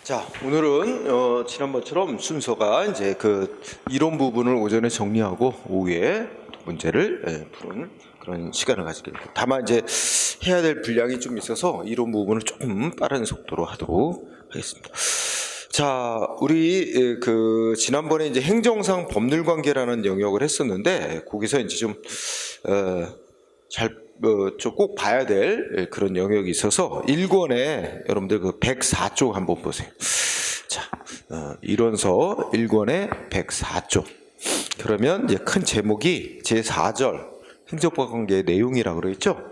자, 오늘은 지난번처럼 순서가 이제 그 이론 부분을 오전에 정리하고 오후에 문제를 푸는 그런 시간을 가지게 됩니다. 다만 이제 해야 될 분량이 좀 있어서 이론 부분을 조금 빠른 속도로 하도록 하겠습니다. 자, 우리 그 지난번에 이제 행정상 법률 관계라는 영역을 했었는데 거기서 이제 좀 꼭 봐야 될 그런 영역이 있어서 1권에 여러분들 그 104쪽 한번 보세요. 자, 이론서 1권에 104쪽. 그러면 이제 큰 제목이 제4절 행정법 관계의 내용이라고 그러겠죠.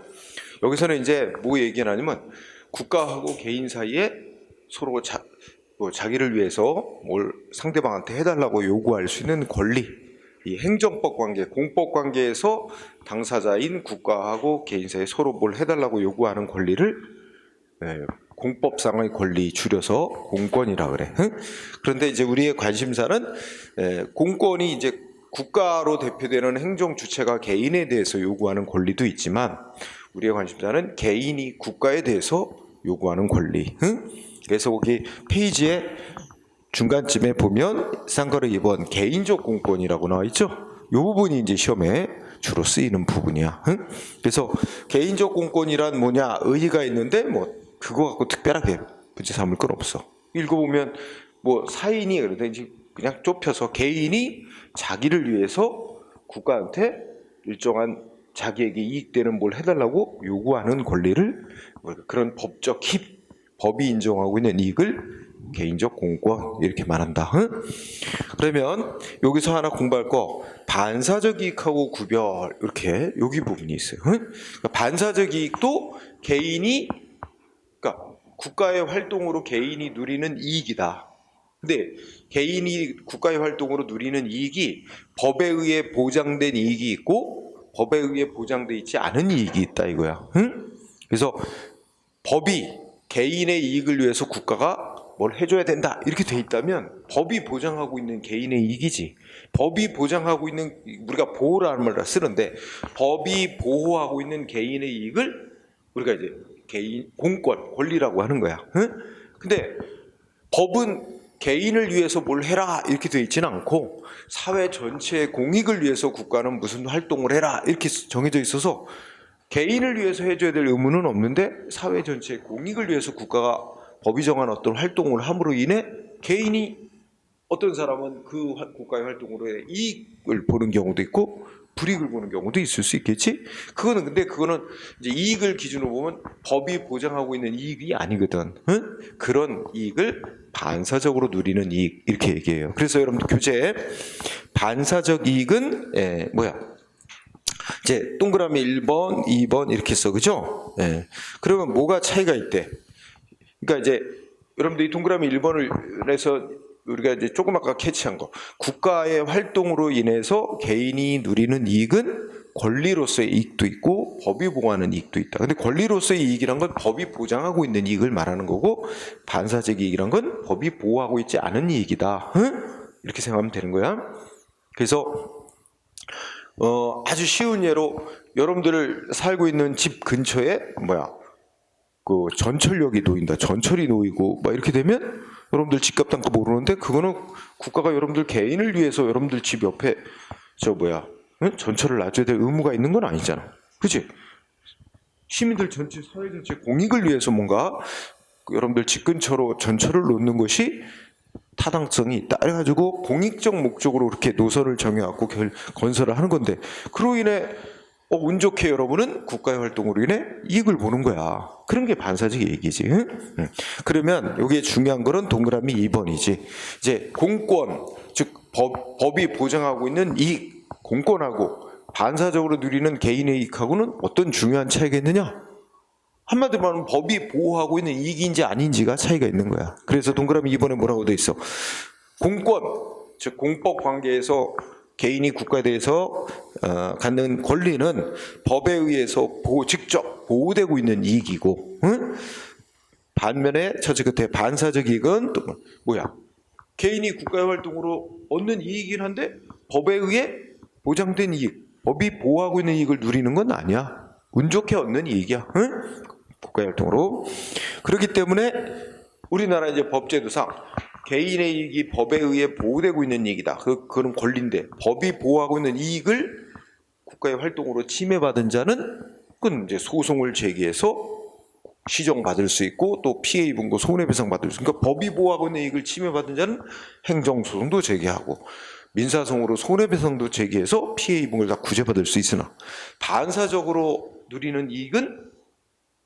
여기서는 이제 뭐 얘기하냐면 국가하고 개인 사이에 서로 자기를 위해서 뭘 상대방한테 해달라고 요구할 수 있는 권리, 이 행정법 관계, 공법 관계에서 당사자인 국가하고 개인 사이에 서로 뭘 해달라고 요구하는 권리를 공법상의 권리 줄여서 공권이라 그래. 그런데 이제 우리의 관심사는 공권이 이제 국가로 대표되는 행정 주체가 개인에 대해서 요구하는 권리도 있지만 우리의 관심사는 개인이 국가에 대해서 요구하는 권리. 그래서 거기 페이지에 중간쯤에 보면 쌍거리 2번 개인적 공권이라고 나와 있죠. 이 부분이 이제 시험에 주로 쓰이는 부분이야. 그래서 개인적 공권이란 뭐냐 의의가 있는데 뭐 그거 갖고 특별하게 문제 삼을 건 없어. 읽어보면 뭐 사인이 그러든지 그냥 좁혀서 개인이 자기를 위해서 국가한테 일정한 자기에게 이익되는 뭘 해달라고 요구하는 권리를 그런 법적 법이 인정하고 있는 이익을 개인적 공권 이렇게 말한다. 그러면 여기서 하나 공부할 거 반사적 이익하고 구별 이렇게 여기 부분이 있어요. 그러니까 반사적 이익도 개인이 그러니까 국가의 활동으로 개인이 누리는 이익이다. 근데 개인이 국가의 활동으로 누리는 이익이 법에 의해 보장된 이익이 있고 법에 의해 보장돼 있지 않은 이익이 있다 이거야. 그래서 법이 개인의 이익을 위해서 국가가 뭘 해줘야 된다 이렇게 돼 있다면 법이 보장하고 있는 개인의 이익이지. 법이 보장하고 있는 우리가 보호라는 말을 쓰는데 법이 보호하고 있는 개인의 이익을 우리가 이제 개인 공권 권리라고 하는 거야. 근데 법은 개인을 위해서 뭘 해라 이렇게 돼 있지는 않고 사회 전체의 공익을 위해서 국가는 무슨 활동을 해라 이렇게 정해져 있어서 개인을 위해서 해줘야 될 의무는 없는데 사회 전체의 공익을 위해서 국가가 법이 정한 어떤 활동을 함으로 인해 개인이 어떤 사람은 그 국가의 활동으로 이익을 보는 경우도 있고 불이익을 보는 경우도 있을 수 있겠지. 그거는 이제 이익을 기준으로 보면 법이 보장하고 있는 이익이 아니거든. 그런 이익을 반사적으로 누리는 이익 이렇게 얘기해요. 그래서 여러분들 교재에 반사적 이익은 이제 동그라미 1번, 2번 이렇게 써, 그죠? 그러면 뭐가 차이가 있대? 그러니까 이제 여러분들 이 동그라미 1번을 해서 우리가 이제 조금 아까 캐치한 거 국가의 활동으로 인해서 개인이 누리는 이익은 권리로서의 이익도 있고 법이 보호하는 이익도 있다. 근데 권리로서의 이익이란 건 법이 보장하고 있는 이익을 말하는 거고 반사적 이익이란 건 법이 보호하고 있지 않은 이익이다. 이렇게 생각하면 되는 거야. 그래서 아주 쉬운 예로 여러분들 살고 있는 집 근처에 그 전철역이 놓인다. 전철이 놓이고 이렇게 되면 여러분들 집값 단가 모르는데 그거는 국가가 여러분들 개인을 위해서 여러분들 집 옆에 전철을 놔줘야 될 의무가 있는 건 아니잖아. 그치? 시민들 전체 사회 전체 공익을 위해서 뭔가 여러분들 집 근처로 전철을 놓는 것이 타당성이 있다. 그래가지고 공익적 목적으로 이렇게 노선을 정해갖고 건설을 하는 건데 그로 인해 운 좋게 여러분은 국가의 활동으로 인해 이익을 보는 거야. 그런 게 반사적 이익이지. 그러면 여기에 중요한 거는 동그라미 2번이지. 이제 공권, 즉 법이 보장하고 있는 이익, 공권하고 반사적으로 누리는 개인의 이익하고는 어떤 중요한 차이가 있느냐? 한마디로 말하면 법이 보호하고 있는 이익인지 아닌지가 차이가 있는 거야. 그래서 동그라미 2번에 뭐라고 돼 있어? 공권, 즉 공법 관계에서 개인이 국가에 대해서 갖는 권리는 법에 의해서 직접 보호되고 있는 이익이고, 반면에 저지 끝에 반사적 이익은 또 개인이 국가의 활동으로 얻는 이익이긴 한데 법에 의해 보장된 이익, 법이 보호하고 있는 이익을 누리는 건 아니야. 운 좋게 얻는 이익이야. 국가의 활동으로. 그렇기 때문에 우리나라 이제 법제도상 개인의 이익이 법에 의해 보호되고 있는 이익이다. 그런 권리인데 법이 보호하고 있는 이익을 국가의 활동으로 침해받은 자는 그건 이제 소송을 제기해서 시정받을 수 있고 또 피해 입은 거 손해배상 받을 수 있고 그러니까 법이 보호하고 있는 이익을 침해받은 자는 행정소송도 제기하고 민사소송으로 손해배상도 제기해서 피해 입은 걸 다 구제받을 수 있으나 반사적으로 누리는 이익은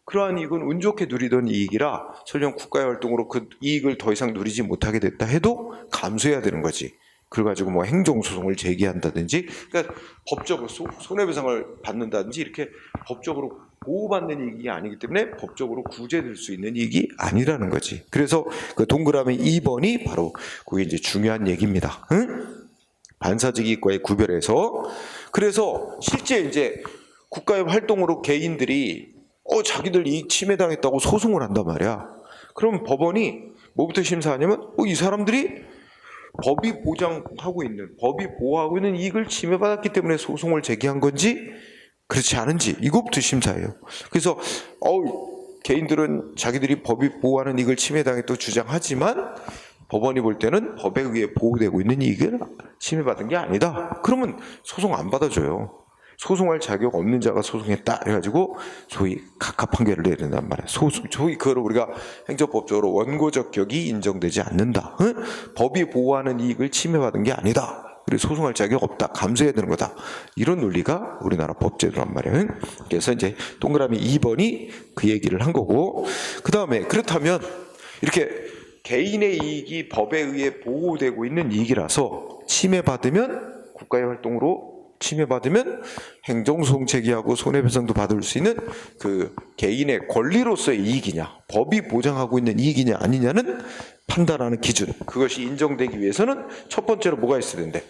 그러한 이익은 운 좋게 누리던 이익이라 설령 국가의 활동으로 그 이익을 더 이상 누리지 못하게 됐다 해도 감수해야 되는 거지. 그래가지고 뭐 행정소송을 제기한다든지, 그러니까 법적으로 손해배상을 받는다든지 이렇게 법적으로 보호받는 이익이 아니기 때문에 법적으로 구제될 수 있는 이익이 아니라는 거지. 그래서 그 동그라미 2번이 바로 그게 이제 중요한 얘기입니다. 응? 반사적 이익과의 구별해서 그래서 실제 이제 국가의 활동으로 개인들이 자기들 이익 침해당했다고 소송을 한단 말이야. 그럼 법원이 뭐부터 심사하냐면 이 사람들이 법이 보장하고 있는, 법이 보호하고 있는 이익을 침해받았기 때문에 소송을 제기한 건지 그렇지 않은지 이것부터 심사해요. 그래서 개인들은 자기들이 법이 보호하는 이익을 침해당했다고 주장하지만 법원이 볼 때는 법에 의해 보호되고 있는 이익을 침해받은 게 아니다. 그러면 소송 안 받아줘요. 소송할 자격 없는 자가 소송했다 해가지고 소위 각하 판결을 내야 된단 말이야. 소위 그걸 우리가 행정법적으로 원고적 격이 인정되지 않는다. 응? 법이 보호하는 이익을 침해받은 게 아니다. 그래서 소송할 자격 없다. 감수해야 되는 거다. 이런 논리가 우리나라 법제도란 말이에요. 응? 그래서 이제 동그라미 2번이 그 얘기를 한 거고, 그 다음에 그렇다면 이렇게 개인의 이익이 법에 의해 보호되고 있는 이익이라서 침해받으면 국가의 활동으로 침해받으면 행정소송 제기하고 손해배상도 받을 수 있는 그 개인의 권리로서의 이익이냐, 법이 보장하고 있는 이익이냐 아니냐는 판단하는 기준, 그것이 인정되기 위해서는 첫 번째로 뭐가 있어야 된대?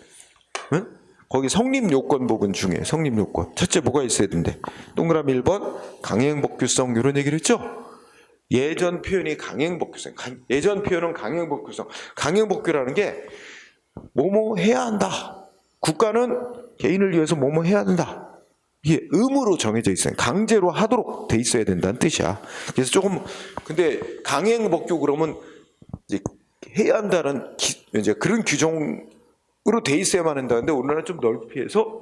응? 거기 성립요건 부분 중에 성립요건 첫째 뭐가 있어야 된대? 동그라미 1번 강행법규성 이런 얘기를 했죠? 예전 표현이 강행법규성, 예전 표현은 강행법규성, 강행법규라는 게 뭐뭐 해야 한다. 국가는 개인을 위해서 뭐뭐 해야 된다. 이게 의무로 정해져 있어요. 강제로 하도록 돼 있어야 된다는 뜻이야. 그래서 조금 근데 강행법규 그러면 이제 해야 한다는 이제 그런 규정으로 돼 있어야만 한다는데 우리나라는 좀 넓게 해서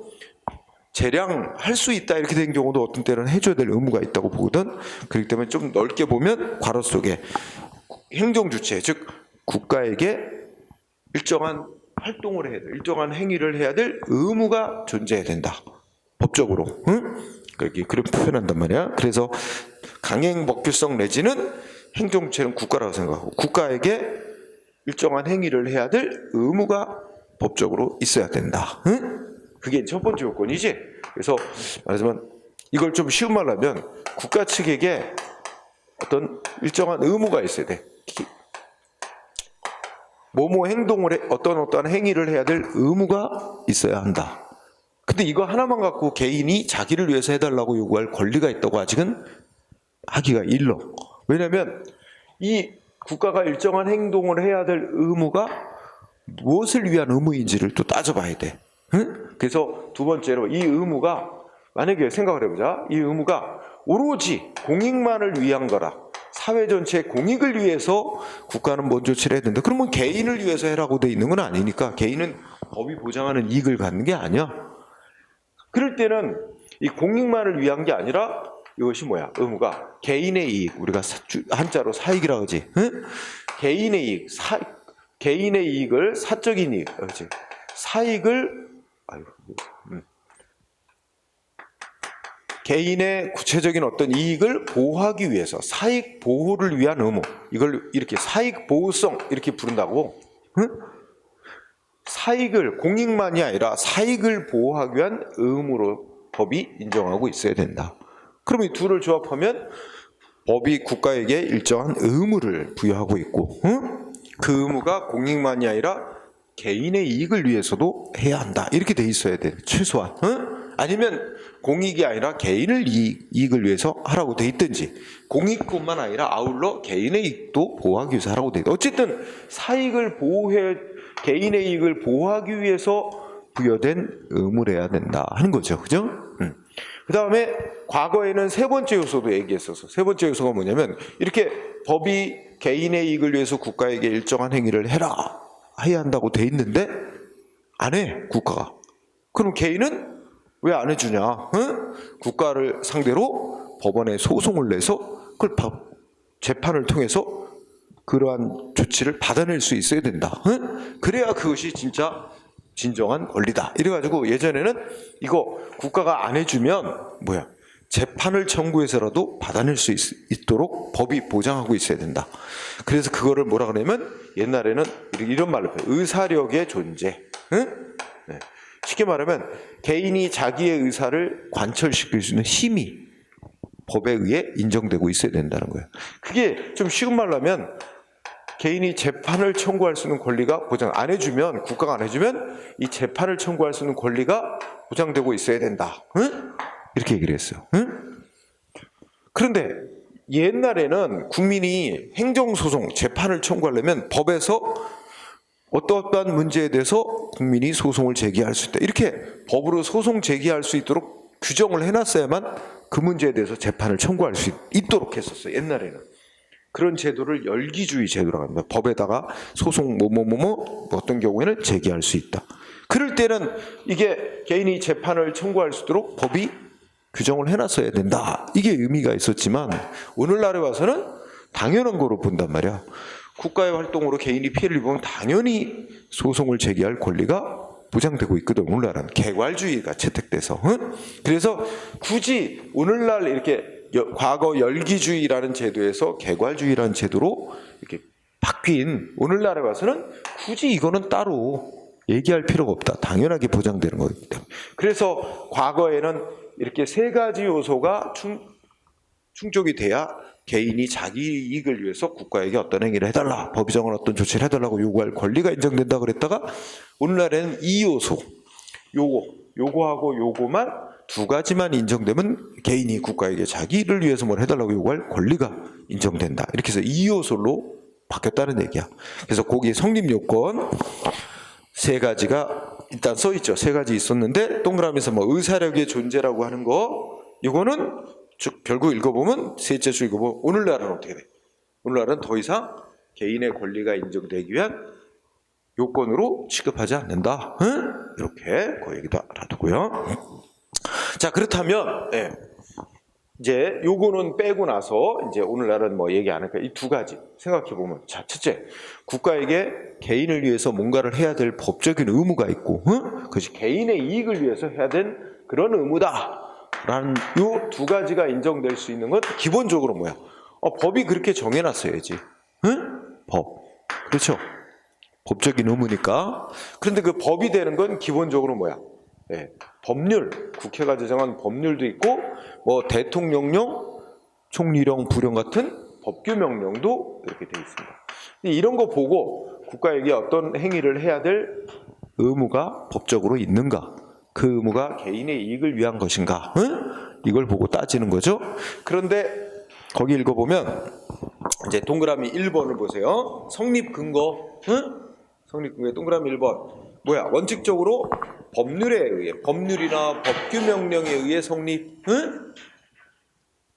재량할 수 있다 이렇게 된 경우도 어떤 때는 해줘야 될 의무가 있다고 보거든. 그렇기 때문에 좀 넓게 보면 괄호 속에 행정주체 즉 국가에게 일정한 활동을 해야 돼. 일정한 행위를 해야 될 의무가 존재해야 된다. 법적으로. 응? 그렇게 표현한단 말이야. 그래서 강행법규성 내지는 행정주체는 국가라고 생각하고 국가에게 일정한 행위를 해야 될 의무가 법적으로 있어야 된다. 응? 그게 첫 번째 요건이지. 그래서 말하자면 이걸 좀 쉬운 말로 하면 국가 측에게 어떤 일정한 의무가 있어야 돼. 뭐뭐 행동을 해, 어떤 행위를 해야 될 의무가 있어야 한다. 근데 이거 하나만 갖고 개인이 자기를 위해서 해달라고 요구할 권리가 있다고 아직은 하기가 일러. 왜냐하면 이 국가가 일정한 행동을 해야 될 의무가 무엇을 위한 의무인지를 또 따져봐야 돼. 응? 그래서 두 번째로 이 의무가 만약에 생각을 해보자. 이 의무가 오로지 공익만을 위한 거라. 사회 전체의 공익을 위해서 국가는 뭔 조치를 해야 된다. 그러면 개인을 위해서 해라고 돼 있는 건 아니니까 개인은 법이 보장하는 이익을 갖는 게 아니야. 그럴 때는 이 공익만을 위한 게 아니라 이것이 뭐야? 의무가 개인의 이익, 우리가 한자로 사익이라고 하지. 응? 개인의 이익, 개인의 이익을 사적인 이익, 그렇지? 사익을 개인의 구체적인 어떤 이익을 보호하기 위해서 사익 보호를 위한 의무, 이걸 이렇게 사익 보호성 이렇게 부른다고. 응? 사익을 공익만이 아니라 사익을 보호하기 위한 의무로 법이 인정하고 있어야 된다. 그럼 이 둘을 조합하면 법이 국가에게 일정한 의무를 부여하고 있고, 응? 그 의무가 공익만이 아니라 개인의 이익을 위해서도 해야 한다. 이렇게 돼 있어야 돼. 최소한. 응? 아니면 공익이 아니라 개인을 이익을 위해서 하라고 돼 있든지 공익뿐만 아니라 아울러 개인의 이익도 보호하기 위해서 하라고 돼 있다. 어쨌든 사익을 개인의 이익을 보호하기 위해서 부여된 의무를 해야 된다 하는 거죠. 그죠? 그 다음에 과거에는 세 번째 요소도 얘기했었어. 세 번째 요소가 뭐냐면 이렇게 법이 개인의 이익을 위해서 국가에게 일정한 행위를 해야 한다고 돼 있는데 안 해, 국가가. 그럼 개인은 왜 안 해주냐? 응? 국가를 상대로 법원에 소송을 내서 그걸 재판을 통해서 그러한 조치를 받아낼 수 있어야 된다. 응? 그래야 그것이 진짜 진정한 권리다. 이래가지고 예전에는 이거 국가가 안 해주면 재판을 청구해서라도 받아낼 수 있도록 법이 보장하고 있어야 된다. 그래서 그거를 뭐라 그러냐면 옛날에는 이런 말로 해요. 의사력의 존재. 응? 네. 쉽게 말하면 개인이 자기의 의사를 관철시킬 수 있는 힘이 법에 의해 인정되고 있어야 된다는 거예요. 그게 좀 쉬운 말로 하면 개인이 재판을 청구할 수 있는 권리가 보장 안 해주면, 국가가 안 해주면 이 재판을 청구할 수 있는 권리가 보장되고 있어야 된다. 응? 이렇게 얘기를 했어요. 응? 그런데 옛날에는 국민이 행정소송, 재판을 청구하려면 법에서 어떠한 문제에 대해서 국민이 소송을 제기할 수 있다. 이렇게 법으로 소송 제기할 수 있도록 규정을 해놨어야만 그 문제에 대해서 재판을 청구할 수 있도록 했었어요. 옛날에는. 그런 제도를 열기주의 제도라고 합니다. 법에다가 소송 어떤 경우에는 제기할 수 있다. 그럴 때는 이게 개인이 재판을 청구할 수 있도록 법이 규정을 해놨어야 된다. 이게 의미가 있었지만 오늘날에 와서는 당연한 거로 본단 말이야. 국가의 활동으로 개인이 피해를 입으면 당연히 소송을 제기할 권리가 보장되고 있거든. 오늘날은 개괄주의가 채택돼서. 응? 그래서 굳이 오늘날 이렇게 과거 열기주의라는 제도에서 개괄주의라는 제도로 이렇게 바뀐 오늘날에 와서는 굳이 이거는 따로 얘기할 필요가 없다. 당연하게 보장되는 거기 때문에. 그래서 과거에는 이렇게 세 가지 요소가 충족이 돼야 개인이 자기 이익을 위해서 국가에게 어떤 행위를 해달라, 법이 정한 어떤 조치를 해달라고 요구할 권리가 인정된다 그랬다가 오늘날에는 이 요소, 요거하고 요거만 두 가지만 인정되면 개인이 국가에게 자기를 위해서 뭘 해달라고 요구할 권리가 인정된다. 이렇게 해서 이 요소로 바뀌었다는 얘기야. 그래서 거기 성립 요건 세 가지가 일단 써 있죠. 세 가지 있었는데 동그라미에서 의사력의 존재라고 하는 거, 이거는 쭉 결국 읽어보면 셋째 줄 읽어보면 오늘날은 어떻게 돼? 오늘날은 더 이상 개인의 권리가 인정되기 위한 요건으로 취급하지 않는다. 응? 이렇게 그 얘기도 알아두고요. 자, 그렇다면 이제 요거는 빼고 나서 이제 오늘날은 얘기 안 할까? 이 두 가지 생각해 보면, 자, 첫째, 국가에게 개인을 위해서 뭔가를 해야 될 법적인 의무가 있고, 그것이 개인의 이익을 위해서 해야 된 그런 의무다. 라는 요 두 가지가 인정될 수 있는 건 기본적으로 법이 그렇게 정해놨어야지. 응? 법. 그렇죠? 법적인 의무니까. 그런데 그 법이 되는 건 기본적으로 법률, 국회가 제정한 법률도 있고, 대통령령, 총리령, 부령 같은 법규명령도 이렇게 되어 있습니다. 이런 거 보고 국가에게 어떤 행위를 해야 될 의무가 법적으로 있는가, 그 의무가 개인의 이익을 위한 것인가, 이걸 보고 따지는 거죠. 그런데 거기 읽어보면 이제 동그라미 1번을 보세요. 성립 근거, 성립 근거의 동그라미 1번. 원칙적으로 법률에 의해, 법률이나 법규명령에 의해 성립,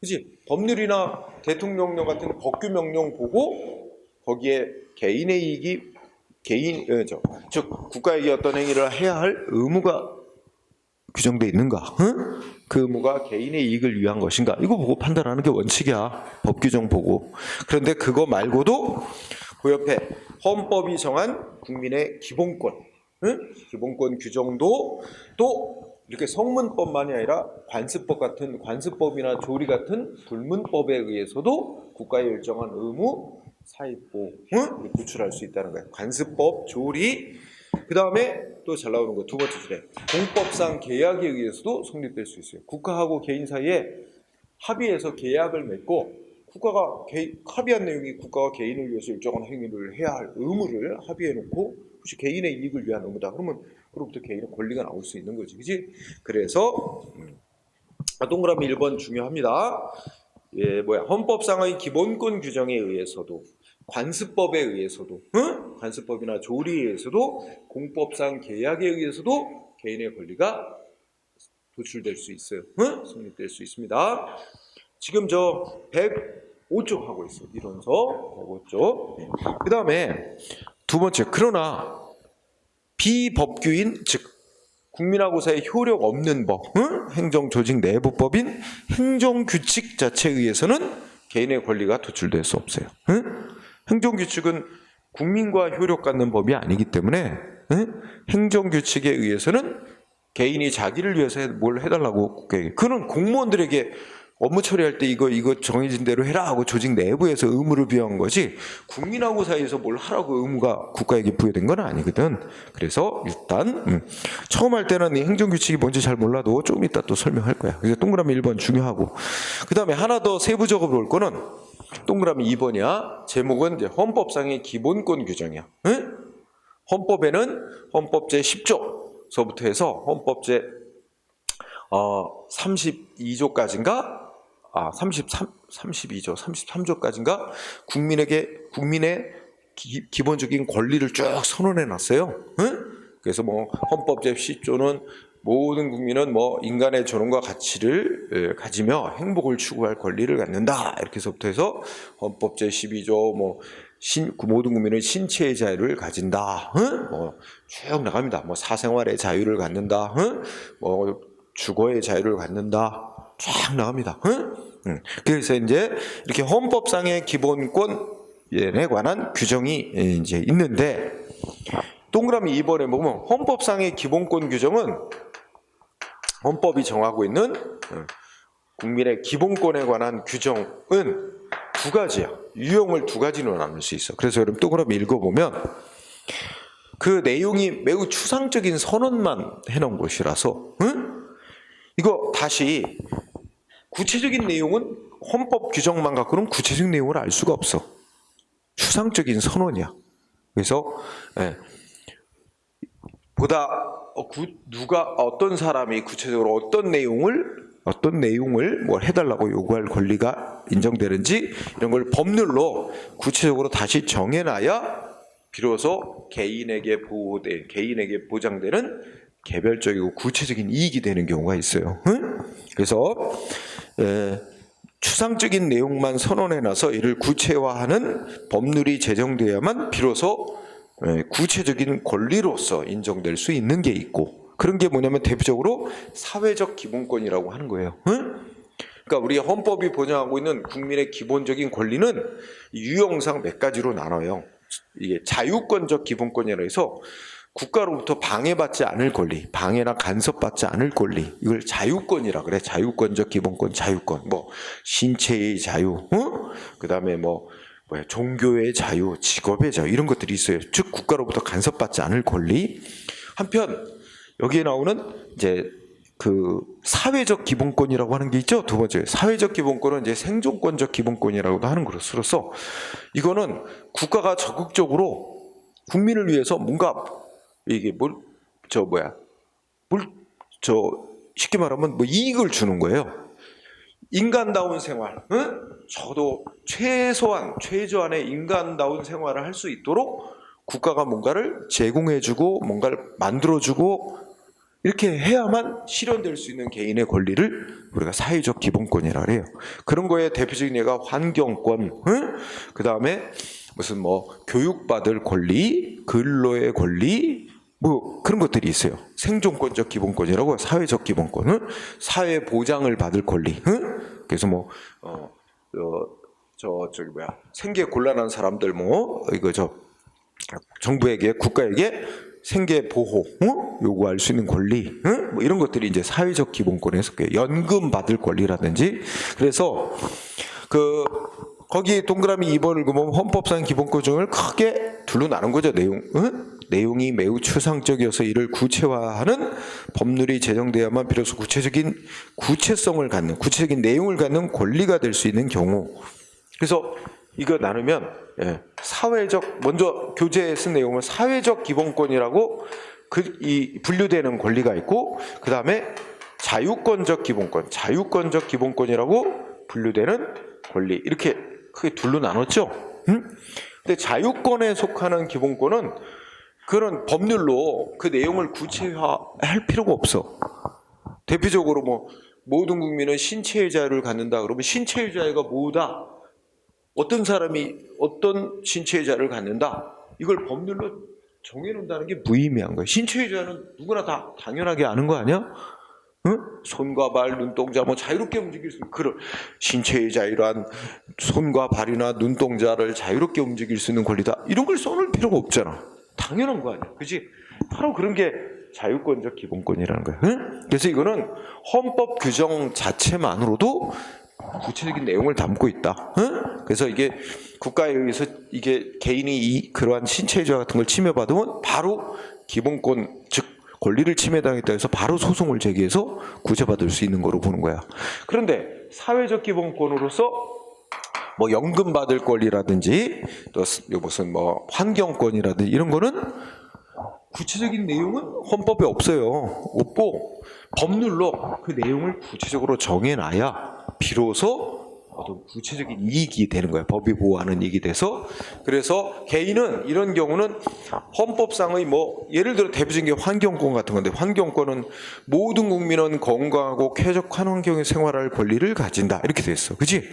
그치? 법률이나 대통령령 같은 법규명령 보고 거기에 개인의 이익이 즉 국가에게 어떤 행위를 해야 할 의무가 규정되어 있는가, 그 의무가 개인의 이익을 위한 것인가, 이거 보고 판단하는 게 원칙이야. 법 규정 보고. 그런데 그거 말고도 그 옆에 헌법이 정한 국민의 기본권, 기본권 규정도 또 이렇게 성문법만이 아니라 관습법 같은, 관습법이나 조리 같은 불문법에 의해서도 국가의 일정한 의무, 사입법을 구출할 수 있다는 거예요. 관습법, 조리, 그 다음에 또 잘 나오는 거 두 번째 줄에 공법상 계약에 의해서도 성립될 수 있어요. 국가하고 개인 사이에 합의해서 계약을 맺고, 국가가 합의한 내용이 국가가 개인을 위해서 일정한 행위를 해야 할 의무를 합의해놓고, 혹시 개인의 이익을 위한 의무다 그러면 그로부터 개인의 권리가 나올 수 있는 거지, 그렇지? 그래서 동그라미 1번 중요합니다. 헌법상의 기본권 규정에 의해서도, 관습법에 의해서도, 관습법이나 조리에 의해서도, 공법상 계약에 의해서도 개인의 권리가 도출될 수 있어요. 응? 성립될 수 있습니다. 지금 저 105조 하고 있어요. 이론서 105조. 그 다음에 두 번째, 그러나 비법규인, 즉 국민하고 사이에 효력 없는 법, 행정조직 내부법인 행정규칙 자체에 의해서는 개인의 권리가 도출될 수 없어요. 행정규칙은 국민과 효력 갖는 법이 아니기 때문에 행정규칙에 의해서는 개인이 자기를 위해서 뭘 해달라고, 그는 공무원들에게 업무 처리할 때 이거 정해진 대로 해라 하고 조직 내부에서 의무를 부여한 거지, 국민하고 사이에서 뭘 하라고 의무가 국가에게 부여된 건 아니거든. 그래서 일단 처음 할 때는 이 행정규칙이 뭔지 잘 몰라도 조금 이따 또 설명할 거야. 그래서 동그라미 1번 중요하고, 그 다음에 하나 더 세부적으로 볼 거는 동그라미 2번이야. 제목은 이제 헌법상의 기본권 규정이야. 헌법에는 헌법제 10조서부터 해서 헌법제 32조까지인가? 32조, 33조까지인가? 국민의 기본적인 권리를 쭉 선언해 놨어요. 그래서 뭐 헌법제 10조는 모든 국민은 뭐 인간의 존엄과 가치를 가지며 행복을 추구할 권리를 갖는다. 이렇게 해서부터 해서 헌법제 12조 모든 국민은 신체의 자유를 가진다. 쭉 나갑니다. 뭐 사생활의 자유를 갖는다. 뭐 주거의 자유를 갖는다. 쫙 나갑니다. 그래서 이제 이렇게 헌법상의 기본권에 관한 규정이 이제 있는데, 동그라미 2번에 보면 헌법상의 기본권 규정은 헌법이 정하고 있는 국민의 기본권에 관한 규정은 두 가지야. 유형을 두 가지로 나눌 수 있어. 그래서 여러분 동그라미 읽어보면 그 내용이 매우 추상적인 선언만 해놓은 것이라서 이거 다시 구체적인 내용은 헌법 규정만 갖고는 구체적인 내용을 알 수가 없어. 추상적인 선언이야. 그래서 보다 누가 어떤 사람이 구체적으로 어떤 내용을 뭘 해달라고 요구할 권리가 인정되는지 이런 걸 법률로 구체적으로 다시 정해놔야 비로소 개인에게 보장되는 개별적이고 구체적인 이익이 되는 경우가 있어요. 그래서 추상적인 내용만 선언해놔서 이를 구체화하는 법률이 제정되어야만 비로소 구체적인 권리로서 인정될 수 있는 게 있고, 그런 게 뭐냐면 대표적으로 사회적 기본권이라고 하는 거예요. 그러니까 우리 헌법이 보장하고 있는 국민의 기본적인 권리는 유형상 몇 가지로 나눠요. 이게 자유권적 기본권이라 해서 국가로부터 방해받지 않을 권리, 방해나 간섭받지 않을 권리, 이걸 자유권이라 그래. 자유권적 기본권, 자유권. 뭐 신체의 자유, 그다음에 종교의 자유, 직업의 자유, 이런 것들이 있어요. 즉 국가로부터 간섭받지 않을 권리. 한편 여기에 나오는 이제 그 사회적 기본권이라고 하는 게 있죠. 두 번째, 사회적 기본권은 이제 생존권적 기본권이라고도 하는 것으로서 이거는 국가가 적극적으로 국민을 위해서 뭔가 이게 쉽게 말하면 이익을 주는 거예요. 인간다운 생활, 저도 최소한의 인간다운 생활을 할 수 있도록 국가가 뭔가를 제공해주고 뭔가를 만들어주고 이렇게 해야만 실현될 수 있는 개인의 권리를 우리가 사회적 기본권이라고 해요. 그런 거에 대표적인 예가 환경권, 그 다음에 무슨 교육받을 권리, 근로의 권리, 그런 것들이 있어요. 생존권적 기본권이라고, 사회적 기본권, 사회 보장을 받을 권리. 그래서 생계 곤란한 사람들 정부에게, 국가에게 생계 보호 요구할 수 있는 권리, 이런 것들이 이제 사회적 기본권에 속해요. 연금 받을 권리라든지. 그래서 거기 동그라미 2번을 보면 헌법상 기본권 규정을 크게 둘로 나눈 거죠. 내용이 매우 추상적이어서 이를 구체화하는 법률이 제정되어야만 비로소 구체적인 내용을 갖는 권리가 될 수 있는 경우. 그래서 이거 나누면 먼저 교재에 쓴 내용은 사회적 기본권이라고 분류되는 권리가 있고, 그 다음에 자유권적 기본권이라고 분류되는 권리, 이렇게 크게 둘로 나눴죠. 근데 자유권에 속하는 기본권은 그런 법률로 그 내용을 구체화할 필요가 없어. 대표적으로 뭐 모든 국민은 신체의 자유를 갖는다 그러면 신체의 자유가 뭐다? 어떤 사람이 어떤 신체의 자유를 갖는다? 이걸 법률로 정해놓는다는 게 무의미한 거예요. 신체의 자유는 누구나 다 당연하게 아는 거 아니야? 응? 손과 발, 눈동자 뭐 자유롭게 움직일 수 있는 그런 신체의 자유란 손과 발이나 눈동자를 자유롭게 움직일 수 있는 권리다. 이런 걸 써놓을 필요가 없잖아. 당연한 거 아니야. 그지? 바로 그런 게 자유권적 기본권이라는 거예요. 응? 그래서 이거는 헌법 규정 자체만으로도 구체적인 내용을 담고 있다. 응? 그래서 이게 국가에 의해서 이게 개인이 그러한 신체의 자유 같은 걸 침해받으면 바로 기본권 즉 권리를 침해당했다 해서 바로 소송을 제기해서 구제받을 수 있는 거로 보는 거야. 그런데 사회적 기본권으로서 뭐 연금 받을 권리라든지 또 무슨 뭐 환경권이라든지 이런 거는 구체적인 내용은 헌법에 없어요. 없고 법률로 그 내용을 구체적으로 정해놔야 비로소 어떤 구체적인 이익이 되는 거예요. 법이 보호하는 이익이 돼서. 그래서 개인은 이런 경우는 헌법상의 뭐 예를 들어 대표적인 게 환경권 같은 건데 환경권은 모든 국민은 건강하고 쾌적한 환경에 생활할 권리를 가진다 이렇게 돼 있어. 그렇지?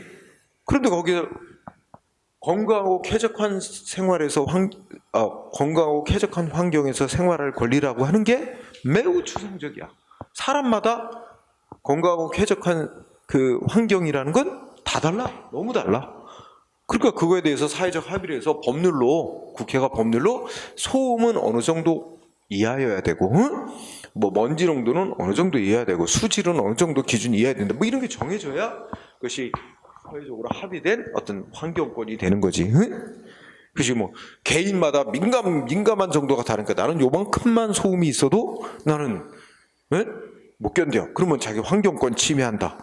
그런데 거기서 건강하고 쾌적한 생활에서 건강하고 쾌적한 환경에서 생활할 권리라고 하는 게 매우 추상적이야. 사람마다 건강하고 쾌적한 그 환경이라는 건 다 달라. 너무 달라. 그러니까 그거에 대해서 사회적 합의를 해서 법률로 국회가 법률로 소음은 어느 정도 이하여야 되고 뭐 먼지 농도는 어느 정도 이해해야 되고 수질은 어느 정도 기준 이해해야 된다. 뭐 이런 게 정해져야 그것이 사회적으로 합의된 어떤 환경권이 되는 거지. 그지 뭐 개인마다 민감한 정도가 다르니까 나는 요만큼만 소음이 있어도 나는 못 견뎌. 그러면 자기 환경권 침해한다.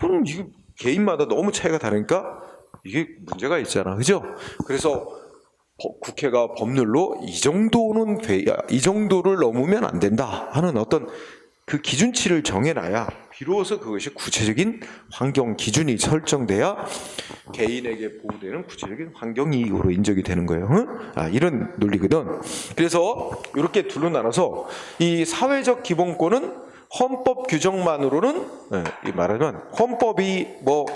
그럼 이게 개인마다 너무 차이가 다르니까 이게 문제가 있잖아. 그죠? 그래서 국회가 법률로 이 정도는 돼야, 이 정도를 넘으면 안 된다 하는 어떤 그 기준치를 정해놔야 비로소 그것이 구체적인 환경 기준이 설정돼야 개인에게 보호되는 구체적인 환경 이익으로 인정이 되는 거예요. 이런 논리거든. 그래서 이렇게 둘로 나눠서 이 사회적 기본권은 헌법 규정만으로는 이 말하면 헌법이 뭐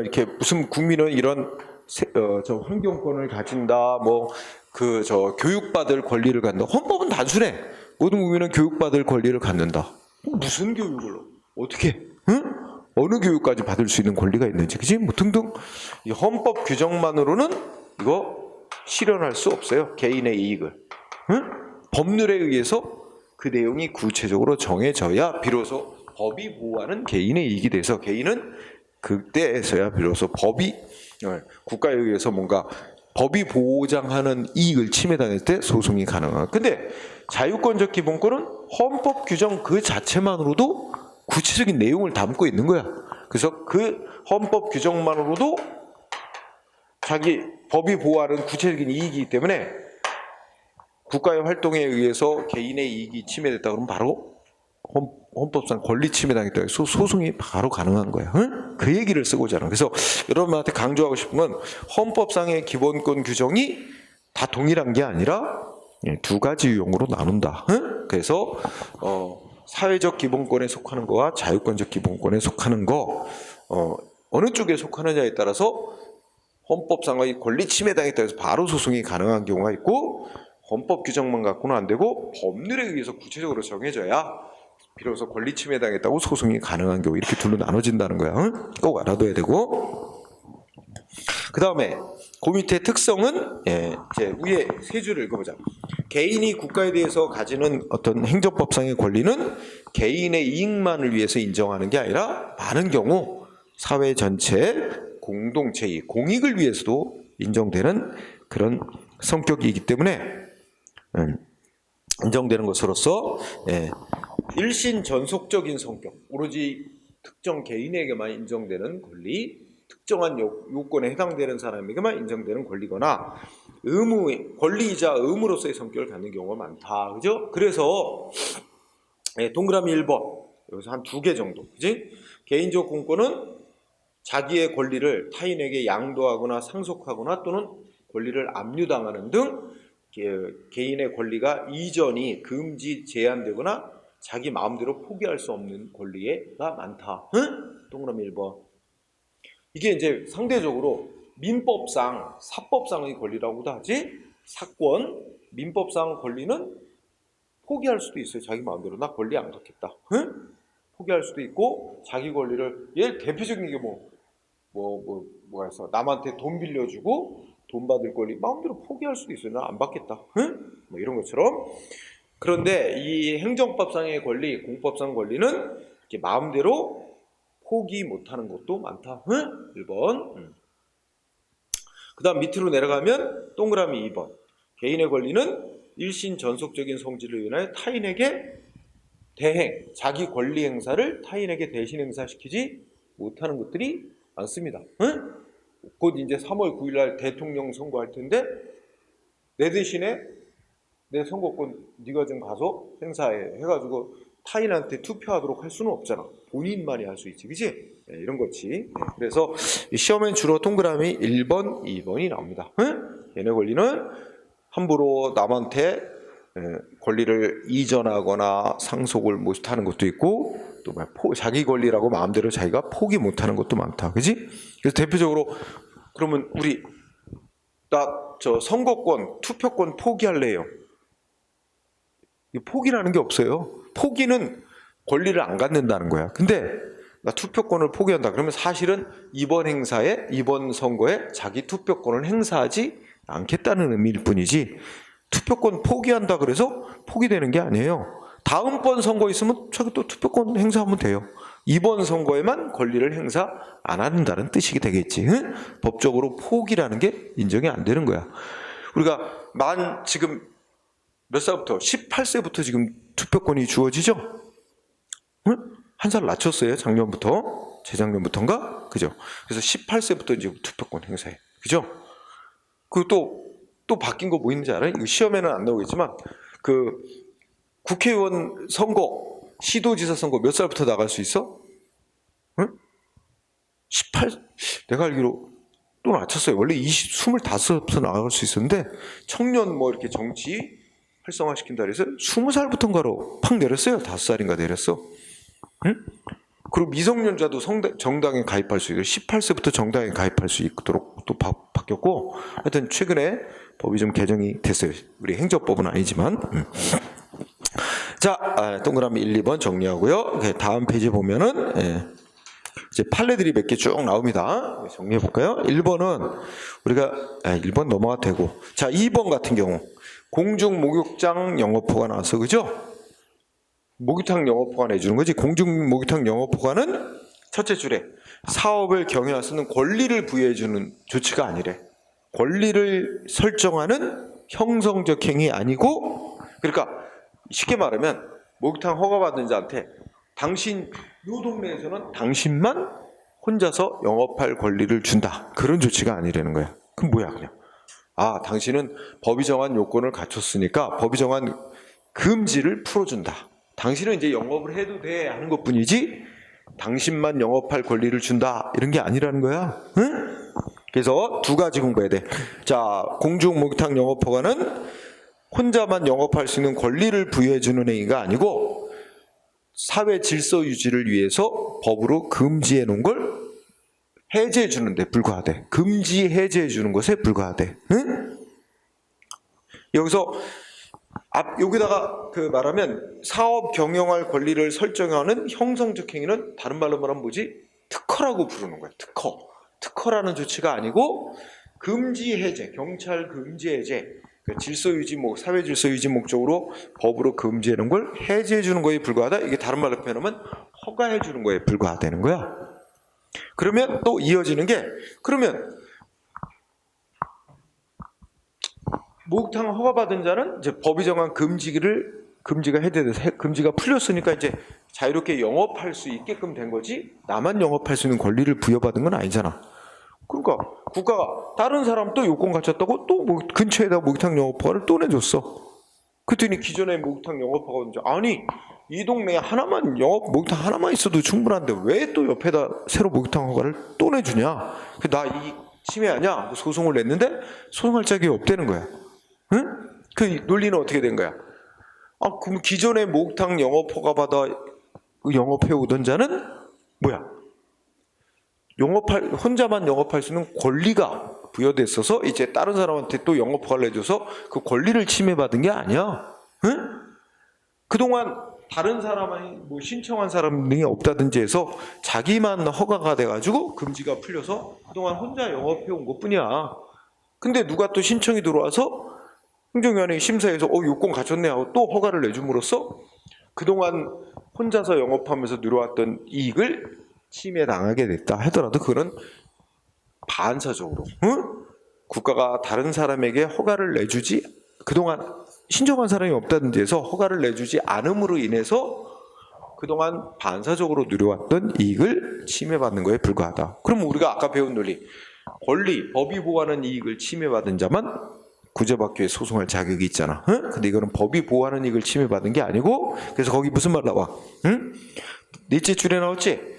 이렇게 무슨 국민은 이런 저 환경권을 가진다 뭐 그 저 교육받을 권리를 갖는다. 헌법은 단순해. 모든 국민은 교육받을 권리를 갖는다. 무슨 교육을 어떻게 어느 교육까지 받을 수 있는 권리가 있는지 그지 뭐 등등 이 헌법 규정만으로는 이거 실현할 수 없어요. 개인의 이익을 법률에 의해서 그 내용이 구체적으로 정해져야 비로소 법이 보호하는 개인의 이익이 돼서 개인은 그때에서야 비로소 법이 국가에 의해서 뭔가 법이 보장하는 이익을 침해당했을 때 소송이 가능한. 근데 자유권적 기본권은 헌법 규정 그 자체만으로도 구체적인 내용을 담고 있는 거야. 그래서 그 헌법 규정만으로도 자기 법이 보호하는 구체적인 이익이기 때문에 국가의 활동에 의해서 개인의 이익이 침해됐다 그러면 바로 헌법상 권리 침해당했다 해서 소송이 바로 가능한 거야. 그 얘기를 쓰고자 하는. 그래서 여러분한테 강조하고 싶은 건 헌법상의 기본권 규정이 다 동일한 게 아니라 두 가지 유형으로 나눈다. 그래서 사회적 기본권에 속하는 거와 자유권적 기본권에 속하는 거 어느 쪽에 속하느냐에 따라서 헌법상의 권리 침해당했다 해서 바로 소송이 가능한 경우가 있고 헌법 규정만 갖고는 안 되고 법률에 의해서 구체적으로 정해져야 비로소 권리 침해당했다고 소송이 가능한 경우 이렇게 둘로 나눠진다는 거야. 꼭 알아둬야 되고 그 다음에 그 밑에 특성은 이제 위에 세 줄을 읽어보자. 개인이 국가에 대해서 가지는 어떤 행정법상의 권리는 개인의 이익만을 위해서 인정하는 게 아니라 많은 경우 사회 전체 공동체의 공익을 위해서도 인정되는 그런 성격이기 때문에 인정되는 것으로서 일신전속적인 성격, 오로지 특정 개인에게만 인정되는 권리, 특정한 요건에 해당되는 사람에게만 인정되는 권리거나 권리이자 의무로서의 성격을 갖는 경우가 많다. 그죠? 그래서 동그라미 1번 여기서 한 2개 정도. 그지? 개인적 공권은 자기의 권리를 타인에게 양도하거나 상속하거나 또는 권리를 압류당하는 등 개인의 권리가 이전이 금지 제한되거나 자기 마음대로 포기할 수 없는 권리가 많다. 응? 동그라미 1번. 이게 이제 상대적으로 민법상, 사법상의 권리라고도 하지, 사권, 민법상 권리는 포기할 수도 있어요. 자기 마음대로. 나 권리 안 갖겠다. 응? 포기할 수도 있고, 자기 권리를, 얘 대표적인 게 뭐가 있어. 남한테 돈 빌려주고, 돈 받을 권리, 마음대로 포기할 수도 있어요. 나 안 받겠다. 응? 뭐 이런 것처럼. 그런데 이 행정법상의 권리, 공법상 권리는 이렇게 마음대로 포기 못하는 것도 많다. 응? 1번. 그 다음 밑으로 내려가면 동그라미 2번. 개인의 권리는 일신 전속적인 성질을 인하여 타인에게 대행, 자기 권리 행사를 타인에게 대신 행사시키지 못하는 것들이 많습니다. 응? 곧 이제 3월 9일 날 대통령 선거할 텐데 내 대신에 내 선거권 네가 좀 가서 행사해 해가지고 타인한테 투표하도록 할 수는 없잖아. 본인만이 할 수 있지, 그치? 네, 이런 거지. 네, 그래서 시험엔 주로 동그라미 1번, 2번이 나옵니다. 응? 얘네 권리는 함부로 남한테 권리를 이전하거나 상속을 못하는 것도 있고, 또 자기 권리라고 마음대로 자기가 포기 못하는 것도 많다, 그치? 그래서 대표적으로 그러면 나 저 선거권, 투표권 포기할래요. 포기라는 게 없어요. 포기는 권리를 안 갖는다는 거야. 근데 나 투표권을 포기한다. 그러면 사실은 이번 선거에 자기 투표권을 행사하지 않겠다는 의미일 뿐이지, 투표권 포기한다 그래서 포기되는 게 아니에요. 다음번 선거 있으면 자기 또 투표권 행사하면 돼요. 이번 선거에만 권리를 행사 안 한다는 뜻이 되겠지. 응? 법적으로 포기라는 게 인정이 안 되는 거야. 우리가 지금 몇 살부터? 18세부터 지금 투표권이 주어지죠? 응? 한 살 낮췄어요, 작년부터. 재작년부터인가? 그죠? 그래서 18세부터 이제 투표권 행사해. 그죠? 또 바뀐 거 뭐 있는지 알아요? 이거 시험에는 안 나오겠지만, 국회의원 선거, 시도지사 선거 몇 살부터 나갈 수 있어? 응? 내가 알기로 또 낮췄어요. 원래 25부터 나갈 수 있었는데, 청년 이렇게 정치 활성화시킨다 그래서 20살부터인가로 팍 내렸어요. 5살인가 내렸어. 응? 그리고 미성년자도 정당에 가입할 수 있고 18세부터 정당에 가입할 수 있도록 또 바뀌었고, 하여튼 최근에 법이 좀 개정이 됐어요. 우리 행정법은 아니지만. 자, 동그라미 1, 2번 정리하고요. 다음 페이지 보면은 이제 판례들이 몇 개 쭉 나옵니다. 정리해 볼까요? 1번은 우리가 1번 넘어가도 되고, 자, 2번 같은 경우 공중 목욕장 영업허가 나왔어, 그죠? 목욕탕 영업허가 내주는 거지. 공중 목욕탕 영업허가는 첫째 줄에 사업을 경영할 수 있는 권리를 부여해주는 조치가 아니래. 권리를 설정하는 형성적 행위 아니고, 그러니까 쉽게 말하면 목욕탕 허가받은 자한테 요 동네에서는 당신만 혼자서 영업할 권리를 준다, 그런 조치가 아니라는 거야. 그럼 뭐야? 그냥 당신은 법이 정한 요건을 갖췄으니까 법이 정한 금지를 풀어준다. 당신은 이제 영업을 해도 돼 하는 것뿐이지 당신만 영업할 권리를 준다 이런 게 아니라는 거야. 응? 그래서 두 가지 공부해야 돼. 자, 공중 목욕탕 영업허가는 혼자만 영업할 수 있는 권리를 부여해주는 행위가 아니고 사회 질서 유지를 위해서 법으로 금지해 놓은 걸 해제해 주는 데 불과하대. 금지 해제해 주는 것에 불과하대. 응? 여기서 여기다가 말하면 사업 경영할 권리를 설정하는 형성적 행위는 다른 말로 말하면 뭐지? 특허라고 부르는 거야. 특허라는 조치가 아니고 금지 해제, 경찰 금지 해제, 질서 유지, 사회 질서 유지 목적으로 법으로 금지해 놓은 걸 해제해 주는 거에 불과하다. 이게 다른 말로 표현하면 허가해 주는 거에 불과하다는 거야. 그러면 또 이어지는 게, 그러면 목욕탕 허가받은 자는 이제 법이 정한 금지가 해제돼서 금지가 풀렸으니까 이제 자유롭게 영업할 수 있게끔 된 거지, 나만 영업할 수 있는 권리를 부여받은 건 아니잖아. 그러니까 국가가 다른 사람도 요건 갖췄다고 또 근처에다 목욕탕 영업허가를 또 내줬어. 그랬더니 기존에 목욕탕 영업허가 아니 이 동네에 목욕탕 하나만 있어도 충분한데 왜 또 옆에다 새로 목욕탕 허가를 또 내주냐? 나 이 침해 아니야? 소송을 냈는데 소송할 자격이 없다는 거야. 응? 그 논리는 어떻게 된 거야? 그럼 기존의 목욕탕 영업허가 받아 영업해 오던 자는 뭐야? 혼자만 영업할 수 있는 권리가 부여됐어서 이제 다른 사람한테 또 영업허가를 내줘서 그 권리를 침해받은 게 아니야. 응? 그동안 다른 사람이 뭐 신청한 사람이 없다든지 해서 자기만 허가가 돼가지고 금지가 풀려서 그동안 혼자 영업해 온 것뿐이야. 근데 누가 또 신청이 들어와서 행정위원회 심사에서 요건 갖췄네 하고 또 허가를 내줌으로써 그동안 혼자서 영업하면서 누려왔던 이익을 침해당하게 됐다 하더라도 그거는 반사적으로 국가가 다른 사람에게 허가를 내주지 그동안 신청한 사람이 없다든지 해서 허가를 내주지 않음으로 인해서 그동안 반사적으로 누려왔던 이익을 침해받는 거에 불과하다. 그럼 우리가 아까 배운 논리 권리, 법이 보호하는 이익을 침해받은 자만 구제받기 위해 소송할 자격이 있잖아. 근데 이거는 법이 보호하는 이익을 침해받은 게 아니고 그래서 거기 무슨 말 나와? 넷째 줄에 나왔지?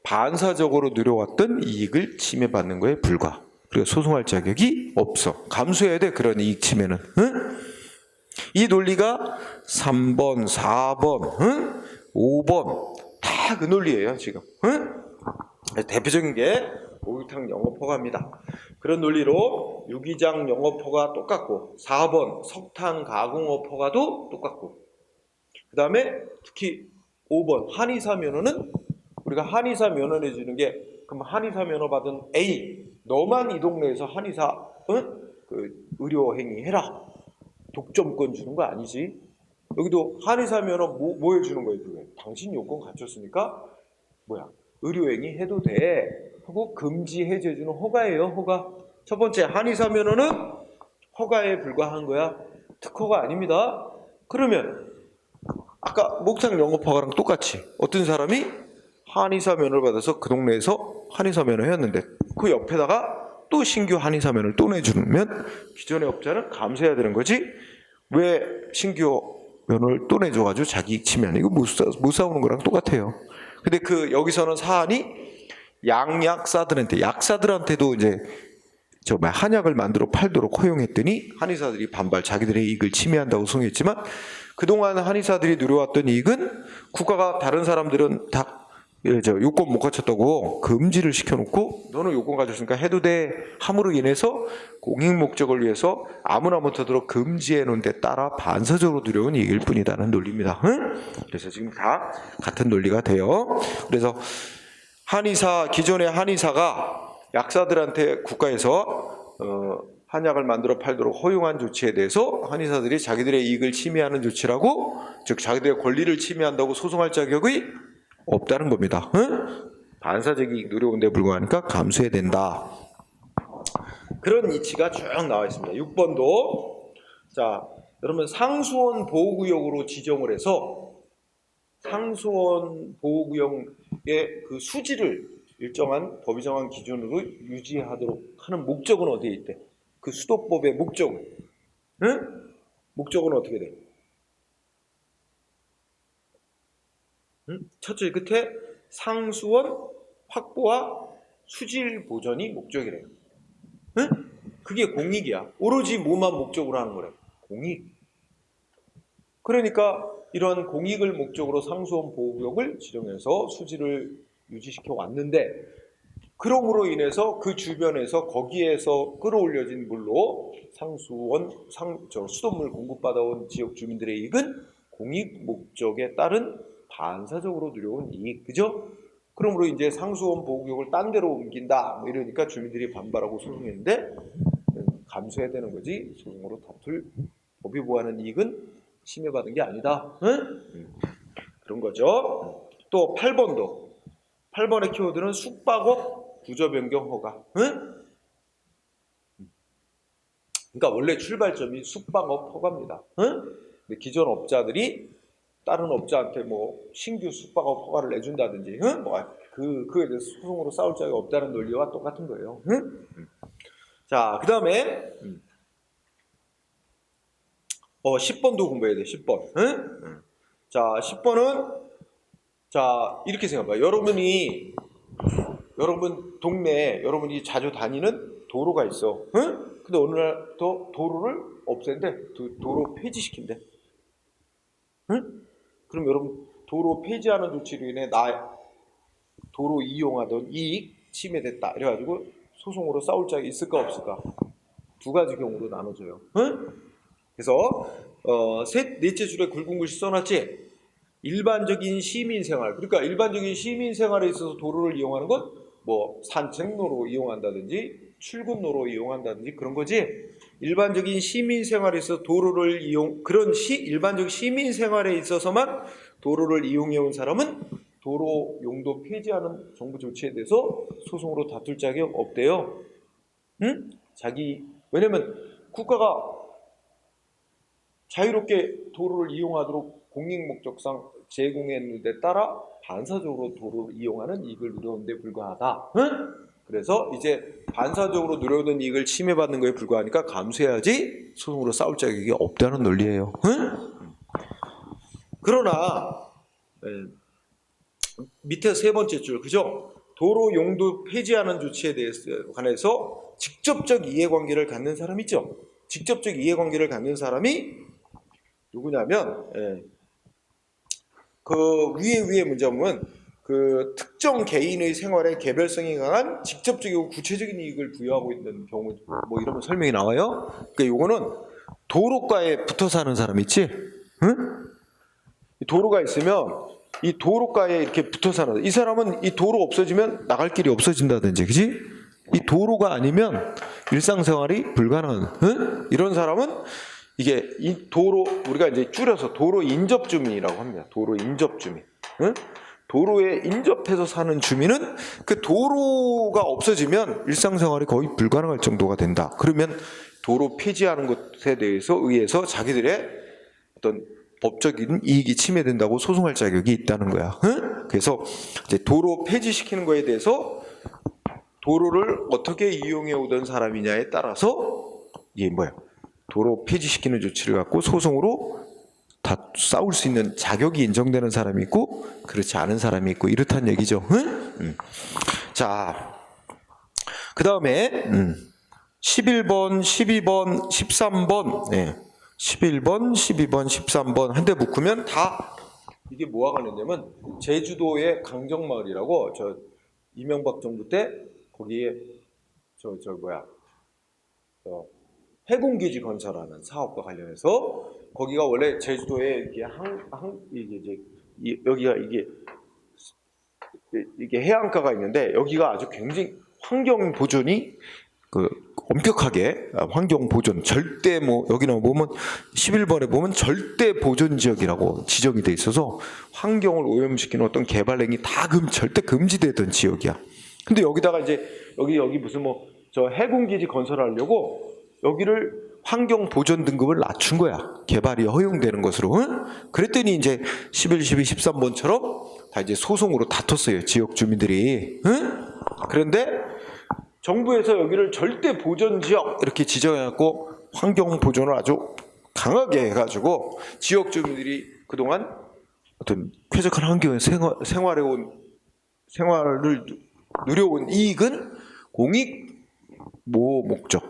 반사적으로 누려왔던 이익을 침해받는 거에 불과. 그리고 소송할 자격이 없어. 감수해야 돼. 그런 이익 침해는. 이 논리가 3번, 4번, 5번 다 그 논리예요. 지금. 대표적인 게 목욕탕 영업허가입니다. 그런 논리로 유기장 영업허가 똑같고 4번 석탄 가공업 허가도 똑같고 그 다음에 특히 5번 한의사 면허는 우리가 한의사 면허 내주는 게 그럼 한의사 면허 받은 A 너만 이 동네에서 한의사 그 의료행위 해라 독점권 주는 거 아니지. 여기도 한의사 면허 뭐 해주는 거예요? 그게 당신 요건 갖췄으니까 뭐야 의료행위 해도 돼 하고 금지 해제해주는 허가예요. 허가. 첫 번째 한의사 면허는 허가에 불과한 거야. 특허가 아닙니다. 그러면 아까 목욕탕 영업허가랑 똑같이 어떤 사람이 한의사 면허를 받아서 그 동네에서 한의사 면허 했는데 그 옆에다가 또 신규 한의사 면허를 또 내주면 기존의 업자는 감수해야 되는 거지. 왜 신규 면허를 또 내줘가지고 자기 이익 침해하는 이거 못 싸우는 거랑 똑같아요. 근데 그 여기서는 사안이 약사들한테도 이제 한약을 만들어 팔도록 허용했더니 한의사들이 반발 자기들의 이익을 침해한다고 소송했지만 그동안 한의사들이 누려왔던 이익은 국가가 다른 사람들은 다 요건 못 갖췄다고 금지를 시켜놓고 너는 요건 가졌으니까 해도 돼 함으로 인해서 공익 목적을 위해서 아무나 못하도록 금지해 놓은 데 따라 반사적으로 누려온 이익일 뿐이다는 논리입니다. 그래서 지금 다 같은 논리가 돼요. 그래서 기존의 한의사가 약사들한테 국가에서 한약을 만들어 팔도록 허용한 조치에 대해서 한의사들이 자기들의 이익을 침해하는 조치라고 즉 자기들의 권리를 침해한다고 소송할 자격이 없다는 겁니다. 반사적 이익 누려온 데 불과하니까 감수해야 된다. 그런 이치가 쭉 나와 있습니다. 6번도 자 여러분 상수원 보호구역으로 지정을 해서 상수원 보호구역의 그 수지를 일정한 법이 정한 기준으로 유지하도록 하는 목적은 어디에 있대? 그 수도법의 목적은? 목적은 어떻게 돼? 첫째 끝에 상수원 확보와 수질 보전이 목적이래요. 그게 공익이야. 오로지 뭐만 목적으로 하는 거래? 공익. 그러니까 이런 공익을 목적으로 상수원 보호구역을 지정해서 수질을 유지시켜 왔는데 그럼으로 인해서 그 주변에서 거기에서 끌어올려진 물로 수돗물 공급받아온 지역 주민들의 이익은 공익 목적에 따른 반사적으로 누려온 이익, 그죠? 그러므로 이제 상수원 보호구역을 딴 데로 옮긴다 이러니까 주민들이 반발하고 소송했는데 감수해야 되는 거지 소송으로 다툴 법이 보호하는 이익은 침해받은 게 아니다. 그런 거죠. 또 8번의 키워드는 숙박업 구조 변경 허가. 그러니까 원래 출발점이 숙박업 허가입니다. 근데 기존 업자들이 다른 업자한테 뭐 신규 숙박업 허가를 내준다든지 그에 대해서 소송으로 싸울 자격이 없다는 논리와 똑같은 거예요. 자, 그 다음에 10번도 공부해야 돼. 10번. 자, 10번은 자 이렇게 생각해봐. 여러분 동네에 여러분이 자주 다니는 도로가 있어. 근데 어느 날 또 도로를 없앤대. 도로 폐지시킨대. 응? 그럼 여러분 도로 폐지하는 조치로 인해 도로 이용하던 이익 침해됐다 이래가지고 소송으로 싸울 자가 있을까 없을까? 두 가지 경우로 나눠져요. 응? 그래서 넷째 줄에 굵은 글씨 써놨지? 일반적인 시민 생활, 그러니까 일반적인 시민 생활에 있어서 도로를 이용하는 건 뭐 산책로로 이용한다든지 출근로로 이용한다든지 그런 거지. 일반적인 시민 생활에 있어서 도로를 일반적 시민 생활에 있어서만 도로를 이용해 온 사람은 도로 용도 폐지하는 정부 조치에 대해서 소송으로 다툴 자격 없대요. 응? 왜냐면 국가가 자유롭게 도로를 이용하도록 공익 목적상 제공했는 데 따라 반사적으로 도로를 이용하는 이익을 누려온 데 불과하다. 응? 그래서 이제 반사적으로 누려오는 이익을 침해받는 거에 불과하니까 감수해야지 소송으로 싸울 자격이 없다는 논리예요. 응? 그러나 밑에 세 번째 줄, 그죠? 도로 용도 폐지하는 조치에 관해서 직접적 이해관계를 갖는 사람 있죠? 직접적 이해관계를 갖는 사람이 누구냐면 그 위에 문제 보면 그 특정 개인의 생활에 개별성이 강한 직접적이고 구체적인 이익을 부여하고 있는 경우 뭐 이러면 설명이 나와요. 그러니까 요거는 도로가에 붙어 사는 사람 있지? 응? 도로가 있으면 이 도로가에 이렇게 붙어 사는 이 사람은 이 도로 없어지면 나갈 길이 없어진다든지, 그지? 이 도로가 아니면 일상생활이 불가능한, 응? 이런 사람은 이게 이 도로, 우리가 이제 줄여서 도로 인접 주민이라고 합니다. 도로 인접 주민. 응? 도로에 인접해서 사는 주민은 그 도로가 없어지면 일상생활이 거의 불가능할 정도가 된다. 그러면 도로 폐지하는 것에 의해서 자기들의 어떤 법적인 이익이 침해된다고 소송할 자격이 있다는 거야. 응? 그래서 이제 도로 폐지시키는 거에 대해서 도로를 어떻게 이용해 오던 사람이냐에 따라서 이게 뭐야? 도로 폐지시키는 조치를 갖고 소송으로 다 싸울 수 있는 자격이 인정되는 사람이 있고 그렇지 않은 사람이 있고 이렇다는 얘기죠. 응? 자, 그 다음에 11번, 12번, 13번, 네. 11번, 12번, 13번 한 대 묶으면 다 이게 뭐가 관련되면 제주도의 강정마을이라고 저 이명박 정부 때 거기에 해군기지 건설하는 사업과 관련해서 거기가 원래 제주도에 여기가 이게 해안가가 있는데 여기가 아주 굉장히 환경 보존이 엄격하게 환경 보존 절대 여기나 보면 11번에 보면 절대 보존 지역이라고 지정이 돼 있어서 환경을 오염시키는 어떤 개발 행위 다 절대 금지되던 지역이야. 근데 여기다가 이제 여기 무슨 저 해군기지 건설하려고 여기를 환경 보존 등급을 낮춘 거야. 개발이 허용되는 것으로. 응? 그랬더니 이제 11, 12, 13번처럼 다 이제 소송으로 다퉜어요. 지역 주민들이. 응? 그런데 정부에서 여기를 절대 보존 지역 이렇게 지정해갖고 환경 보존을 아주 강하게 해가지고 지역 주민들이 그동안 어떤 쾌적한 환경에서 생활을 누려온 이익은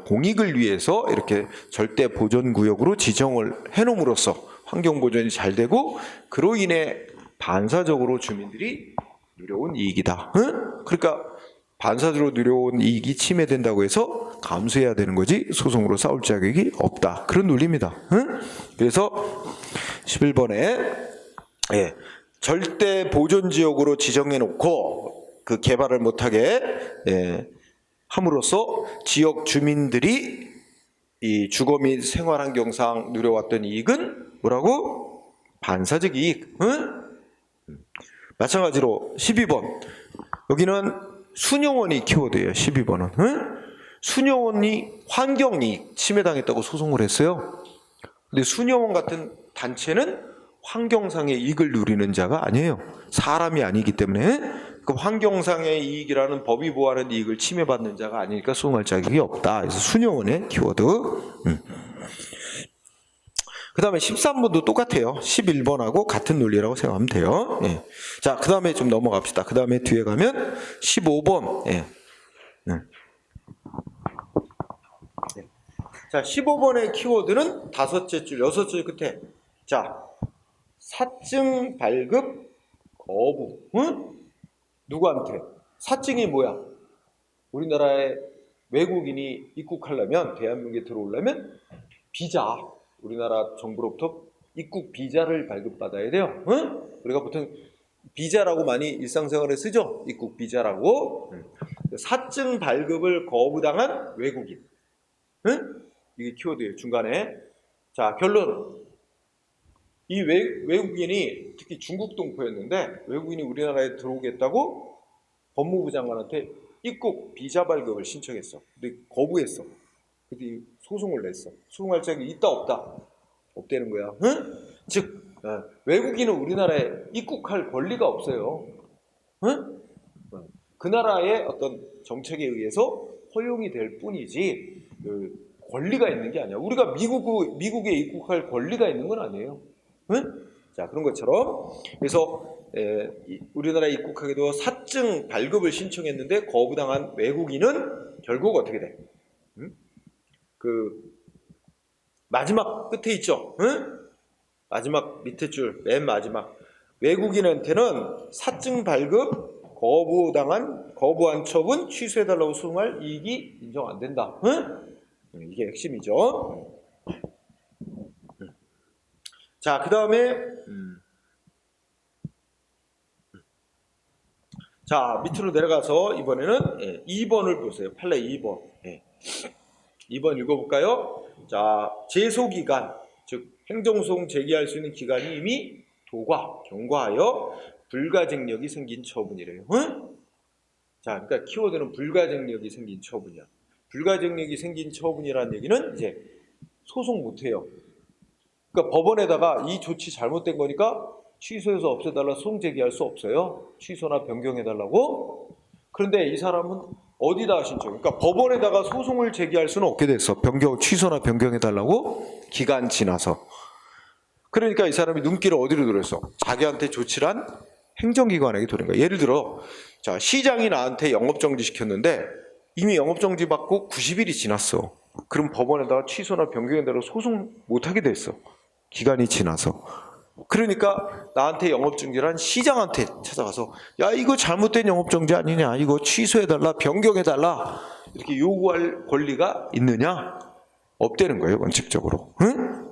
공익을 위해서 이렇게 절대 보존 구역으로 지정을 해놓음으로써 환경 보존이 잘 되고 그로 인해 반사적으로 주민들이 누려온 이익이다. 응? 그러니까 반사적으로 누려온 이익이 침해된다고 해서 감수해야 되는 거지 소송으로 싸울 자격이 없다. 그런 논리입니다. 응? 그래서 11번에 절대 보존 지역으로 지정해 놓고 그 개발을 못하게 함으로써 지역 주민들이 이 주거 및 생활 환경상 누려왔던 이익은 뭐라고? 반사적 이익. 응? 마찬가지로 12번 여기는 순영원이 키워드예요. 12번은 순영원이 환경이익 침해당했다고 소송을 했어요. 근데 순영원 같은 단체는 환경상의 이익을 누리는 자가 아니에요. 사람이 아니기 때문에 그 환경상의 이익이라는 법이 보호하는 이익을 침해받는 자가 아니니까 소송할 자격이 없다. 그래서 순영원의 키워드. 그 다음에 13번도 똑같아요. 11번하고 같은 논리라고 생각하면 돼요. 예. 자, 그 다음에 좀 넘어갑시다. 그 다음에 뒤에 가면 15번. 예. 자, 15번의 키워드는 5째 줄, 6줄 끝에. 자, 사증 발급 거부. 응? 누구한테? 사증이 뭐야? 우리나라에 외국인이 입국하려면, 대한민국에 들어오려면 비자, 우리나라 정부로부터 입국 비자를 발급받아야 돼요. 응? 우리가 보통 비자라고 많이 일상생활에 쓰죠. 입국 비자라고. 사증 발급을 거부당한 외국인. 응? 이게 키워드예요. 중간에. 자, 결론. 이 외국인이 특히 중국 동포였는데 외국인이 우리나라에 들어오겠다고 법무부 장관한테 입국 비자 발급을 신청했어. 근데 거부했어. 그래서 소송을 냈어. 소송할 자격이 있다 없다? 없다는 거야. 응? 즉 외국인은 우리나라에 입국할 권리가 없어요. 응? 그 나라의 어떤 정책에 의해서 허용이 될 뿐이지 권리가 있는 게 아니야. 우리가 미국에 입국할 권리가 있는 건 아니에요. 응? 자, 그런 것처럼 그래서 우리나라에 입국하기도 사증 발급을 신청했는데 거부당한 외국인은 결국 어떻게 돼? 응? 그 마지막 끝에 있죠. 응? 마지막 밑에 줄 맨 마지막 외국인한테는 사증 발급 거부한 처분 취소해달라고 소송할 이익이 인정 안 된다. 응? 이게 핵심이죠. 자, 그 다음에 자, 밑으로 내려가서 이번에는 2번을 보세요. 판례 2번. 2번 읽어볼까요? 자, 제소기간, 즉 행정소송 제기할 수 있는 기간이 이미 경과하여 불가증력이 생긴 처분이래요. 응? 자, 그러니까 키워드는 불가증력이 생긴 처분이야. 불가증력이 생긴 처분이라는 얘기는 이제 소송 못해요. 그러니까 법원에다가 이 조치 잘못된 거니까 취소해서 없애달라 소송 제기할 수 없어요. 취소나 변경해달라고. 그런데 이 사람은 어디다 신청? 그러니까 법원에다가 소송을 제기할 수는 없게 됐어. 취소나 변경해달라고 기간 지나서. 그러니까 이 사람이 눈길을 어디로 돌렸어? 자기한테 조치를 한 행정기관에게 돌린 거야. 예를 들어, 자, 시장이 나한테 영업정지 시켰는데 이미 영업정지 받고 90일이 지났어. 그럼 법원에다가 취소나 변경해달라고 소송 못하게 됐어. 기간이 지나서. 그러니까 나한테 영업정지를 한 시장한테 찾아가서 야, 이거 잘못된 영업정지 아니냐, 이거 취소해달라, 변경해달라 이렇게 요구할 권리가 있느냐? 없다는 거예요, 원칙적으로. 응?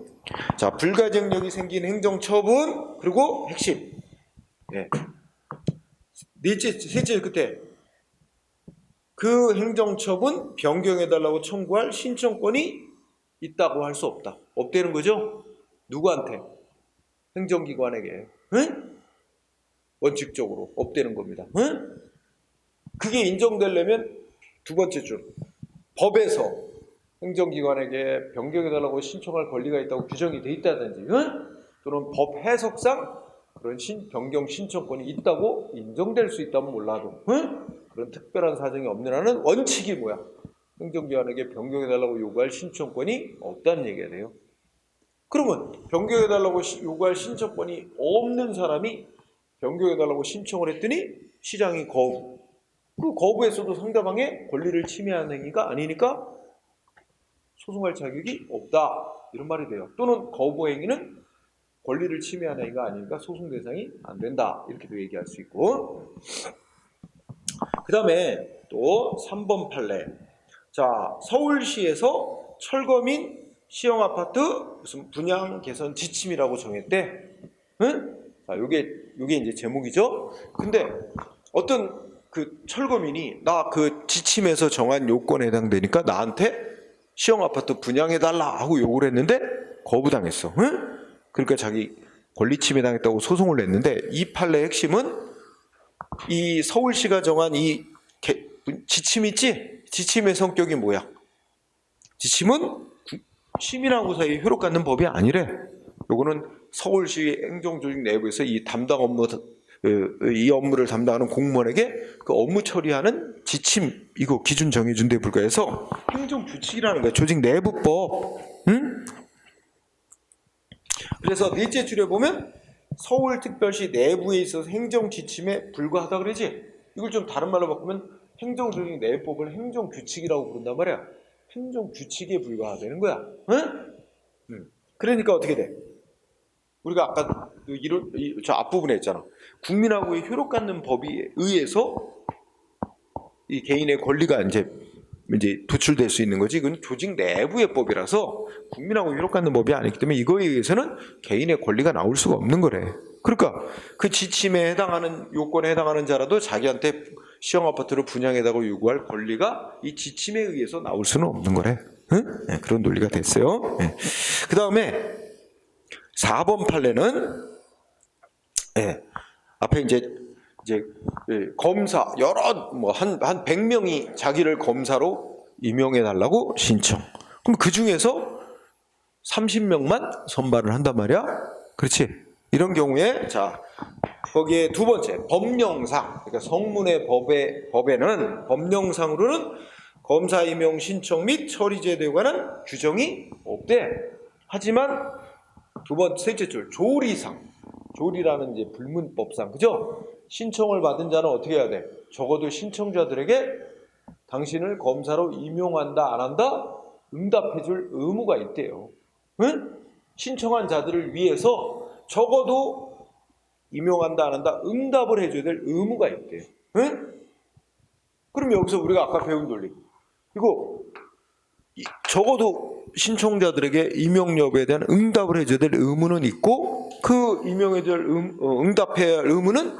자, 불가증력이 생긴 행정처분, 그리고 핵심. 셋째 끝에 그 행정처분 변경해달라고 청구할 신청권이 있다고 할 수 없다. 없다는 거죠? 누구한테? 행정기관에게. 응? 원칙적으로 없다는 겁니다. 응? 그게 인정되려면 두 번째 줄 법에서 행정기관에게 변경해달라고 신청할 권리가 있다고 규정이 돼 있다든지, 응? 또는 법 해석상 그런 변경 신청권이 있다고 인정될 수 있다면 몰라도, 응? 그런 특별한 사정이 없는 한은 원칙이 뭐야? 행정기관에게 변경해달라고 요구할 신청권이 없다는 얘기가 돼요. 그러면 변경해달라고 요구할 신청권이 없는 사람이 변경해달라고 신청을 했더니 시장이 거부. 그 거부에서도 상대방의 권리를 침해하는 행위가 아니니까 소송할 자격이 없다. 이런 말이 돼요. 또는 거부 행위는 권리를 침해하는 행위가 아니니까 소송 대상이 안 된다. 이렇게도 얘기할 수 있고. 그 다음에 또 3번 판례. 자, 서울시에서 철거민 시형 아파트 무슨 분양 개선 지침이라고 정했대. 응? 자, 요게 이제 제목이죠. 근데 어떤 그 철거민이 나 그 지침에서 정한 요건에 해당되니까 나한테 시형 아파트 분양해달라 하고 요구를 했는데 거부당했어. 응? 그러니까 자기 권리 침해당했다고 소송을 냈는데 이 판례의 핵심은 이 서울시가 정한 이 지침 있지? 지침의 성격이 뭐야? 지침은 시민하고 사이에 효력 갖는 법이 아니래. 요거는 서울시 행정조직 내부에서 이 담당 업무, 이 업무를 담당하는 공무원에게 그 업무 처리하는 지침, 이거 기준 정해준 데 불과해서 행정규칙이라는 거야. 조직 내부법. 응? 그래서 넷째 줄에 보면 서울특별시 내부에 있어서 행정지침에 불과하다 그러지. 이걸 좀 다른 말로 바꾸면 행정조직 내부법을 행정규칙이라고 부른단 말이야. 행정규칙에 불과하다는 거야. 응? 그러니까 어떻게 돼? 우리가 아까 저 앞부분에 있잖아. 국민하고의 효력 갖는 법에 의해서 이 개인의 권리가 이제 도출될 수 있는 거지. 이건 조직 내부의 법이라서 국민하고 효력 갖는 법이 아니기 때문에 이거에 의해서는 개인의 권리가 나올 수가 없는 거래. 그러니까 그 지침에 해당하는 요건에 해당하는 자라도 자기한테 시형 아파트를 분양해달라고 요구할 권리가 이 지침에 의해서 나올 수는 없는 거래. 응? 네, 그런 논리가 됐어요. 네. 그 다음에 4번 판례는 앞에 이제 검사 여러 한 100명이 자기를 검사로 임용해 달라고 신청. 그럼 그 중에서 30명만 선발을 한단 말이야. 그렇지? 이런 경우에 자 거기에 두 번째 법령상, 그러니까 성문의 법에는 법령상으로는 검사 임용 신청 및 처리 제도에 관한 규정이 없대. 하지만 셋째 줄 조리상, 조리라는 이제 불문법상, 그죠? 신청을 받은 자는 어떻게 해야 돼? 적어도 신청자들에게 당신을 검사로 임용한다 안 한다 응답해줄 의무가 있대요. 응? 신청한 자들을 위해서 적어도 임용한다 안 한다 응답을 해줘야 될 의무가 있대요. 응? 그럼 여기서 우리가 아까 배운 논리, 이거 적어도 신청자들에게 임용 여부에 대한 응답을 해줘야 될 의무는 있고, 그 임용에 대한 응답해야 할 의무는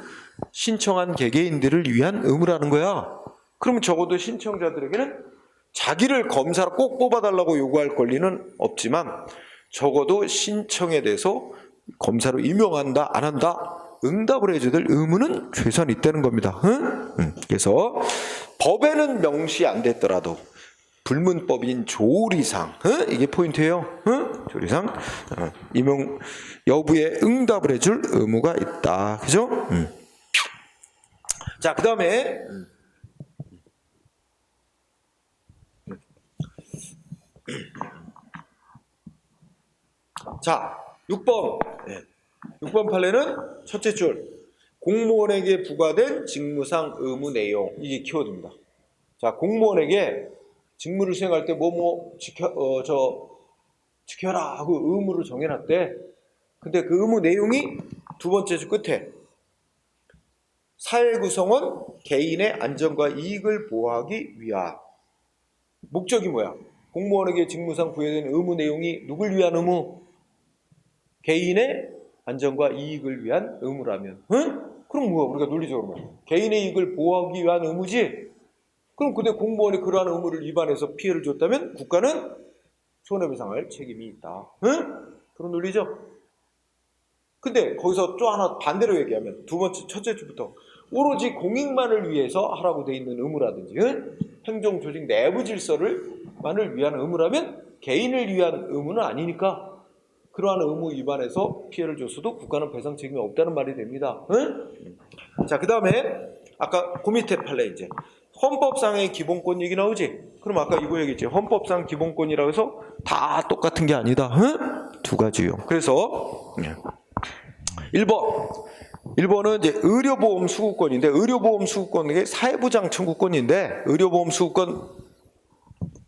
신청한 개개인들을 위한 의무라는 거야. 그러면 적어도 신청자들에게는 자기를 검사로 꼭 뽑아달라고 요구할 권리는 없지만 적어도 신청에 대해서 검사로 임용한다 안 한다 응답을 해줘야 될 의무는 최소한 있다는 겁니다. 응? 그래서 법에는 명시 안 됐더라도 불문법인 조리상, 이게 포인트예요. 조리상 임용 여부에 응답을 해줄 의무가 있다. 그죠? 자, 그 다음에 자 6번 6번 판례는 첫째 줄 공무원에게 부과된 직무상 의무 내용, 이게 키워드입니다. 자, 공무원에게 직무를 수행할 때 지켜라 하고 의무를 정해놨대. 근데 그 의무 내용이 두 번째 줄 끝에 사회 구성원 개인의 안전과 이익을 보호하기 위한. 목적이 뭐야? 공무원에게 직무상 부여된 의무 내용이 누굴 위한 의무? 개인의 안전과 이익을 위한 의무라면, 그럼 뭐야? 우리가 논리적으로 뭐야? 개인의 이익을 보호하기 위한 의무지? 그럼 근데 공무원이 그러한 의무를 위반해서 피해를 줬다면 국가는 손해배상할 책임이 있다. 그런 논리죠? 근데 거기서 또 하나 반대로 얘기하면 첫째 주부터 오로지 공익만을 위해서 하라고 돼 있는 의무라든지 행정 조직 내부 질서만을 위한 의무라면 개인을 위한 의무는 아니니까 그러한 의무 위반해서 피해를 줬어도 국가는 배상 책임이 없다는 말이 됩니다. 자, 그 다음에 아까 그 밑에 판례 이제 헌법상의 기본권 얘기 나오지? 그럼 아까 이거 얘기했지. 헌법상 기본권이라고 해서 다 똑같은 게 아니다. 두 가지 유형. 그래서 1번은 이제 의료보험 수급권인데, 의료보험 수급권은 게 사회보장 청구권인데, 의료보험 수급권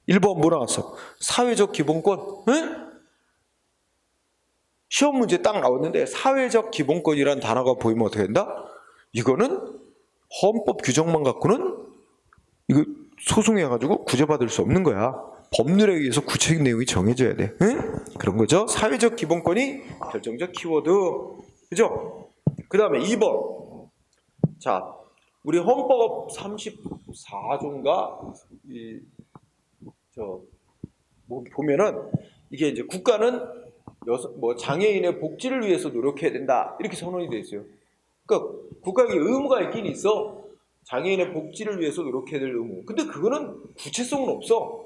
1번 뭐 나왔어? 사회적 기본권. 시험 문제 딱 나왔는데 사회적 기본권이라는 단어가 보이면 어떻게 된다? 이거는 헌법 규정만 갖고는 이거 소송해가지고 구제받을 수 없는 거야. 법률에 의해서 구체적인 내용이 정해져야 돼. 그런 거죠. 사회적 기본권이 결정적 키워드. 그죠? 그 다음에 2번. 자, 우리 헌법 34조인가? 보면은 이게 이제 국가는 장애인의 복지를 위해서 노력해야 된다. 이렇게 선언이 돼 있어요. 그러니까 국가에 의무가 있긴 있어. 장애인의 복지를 위해서 노력해야 될 의무. 근데 그거는 구체성은 없어.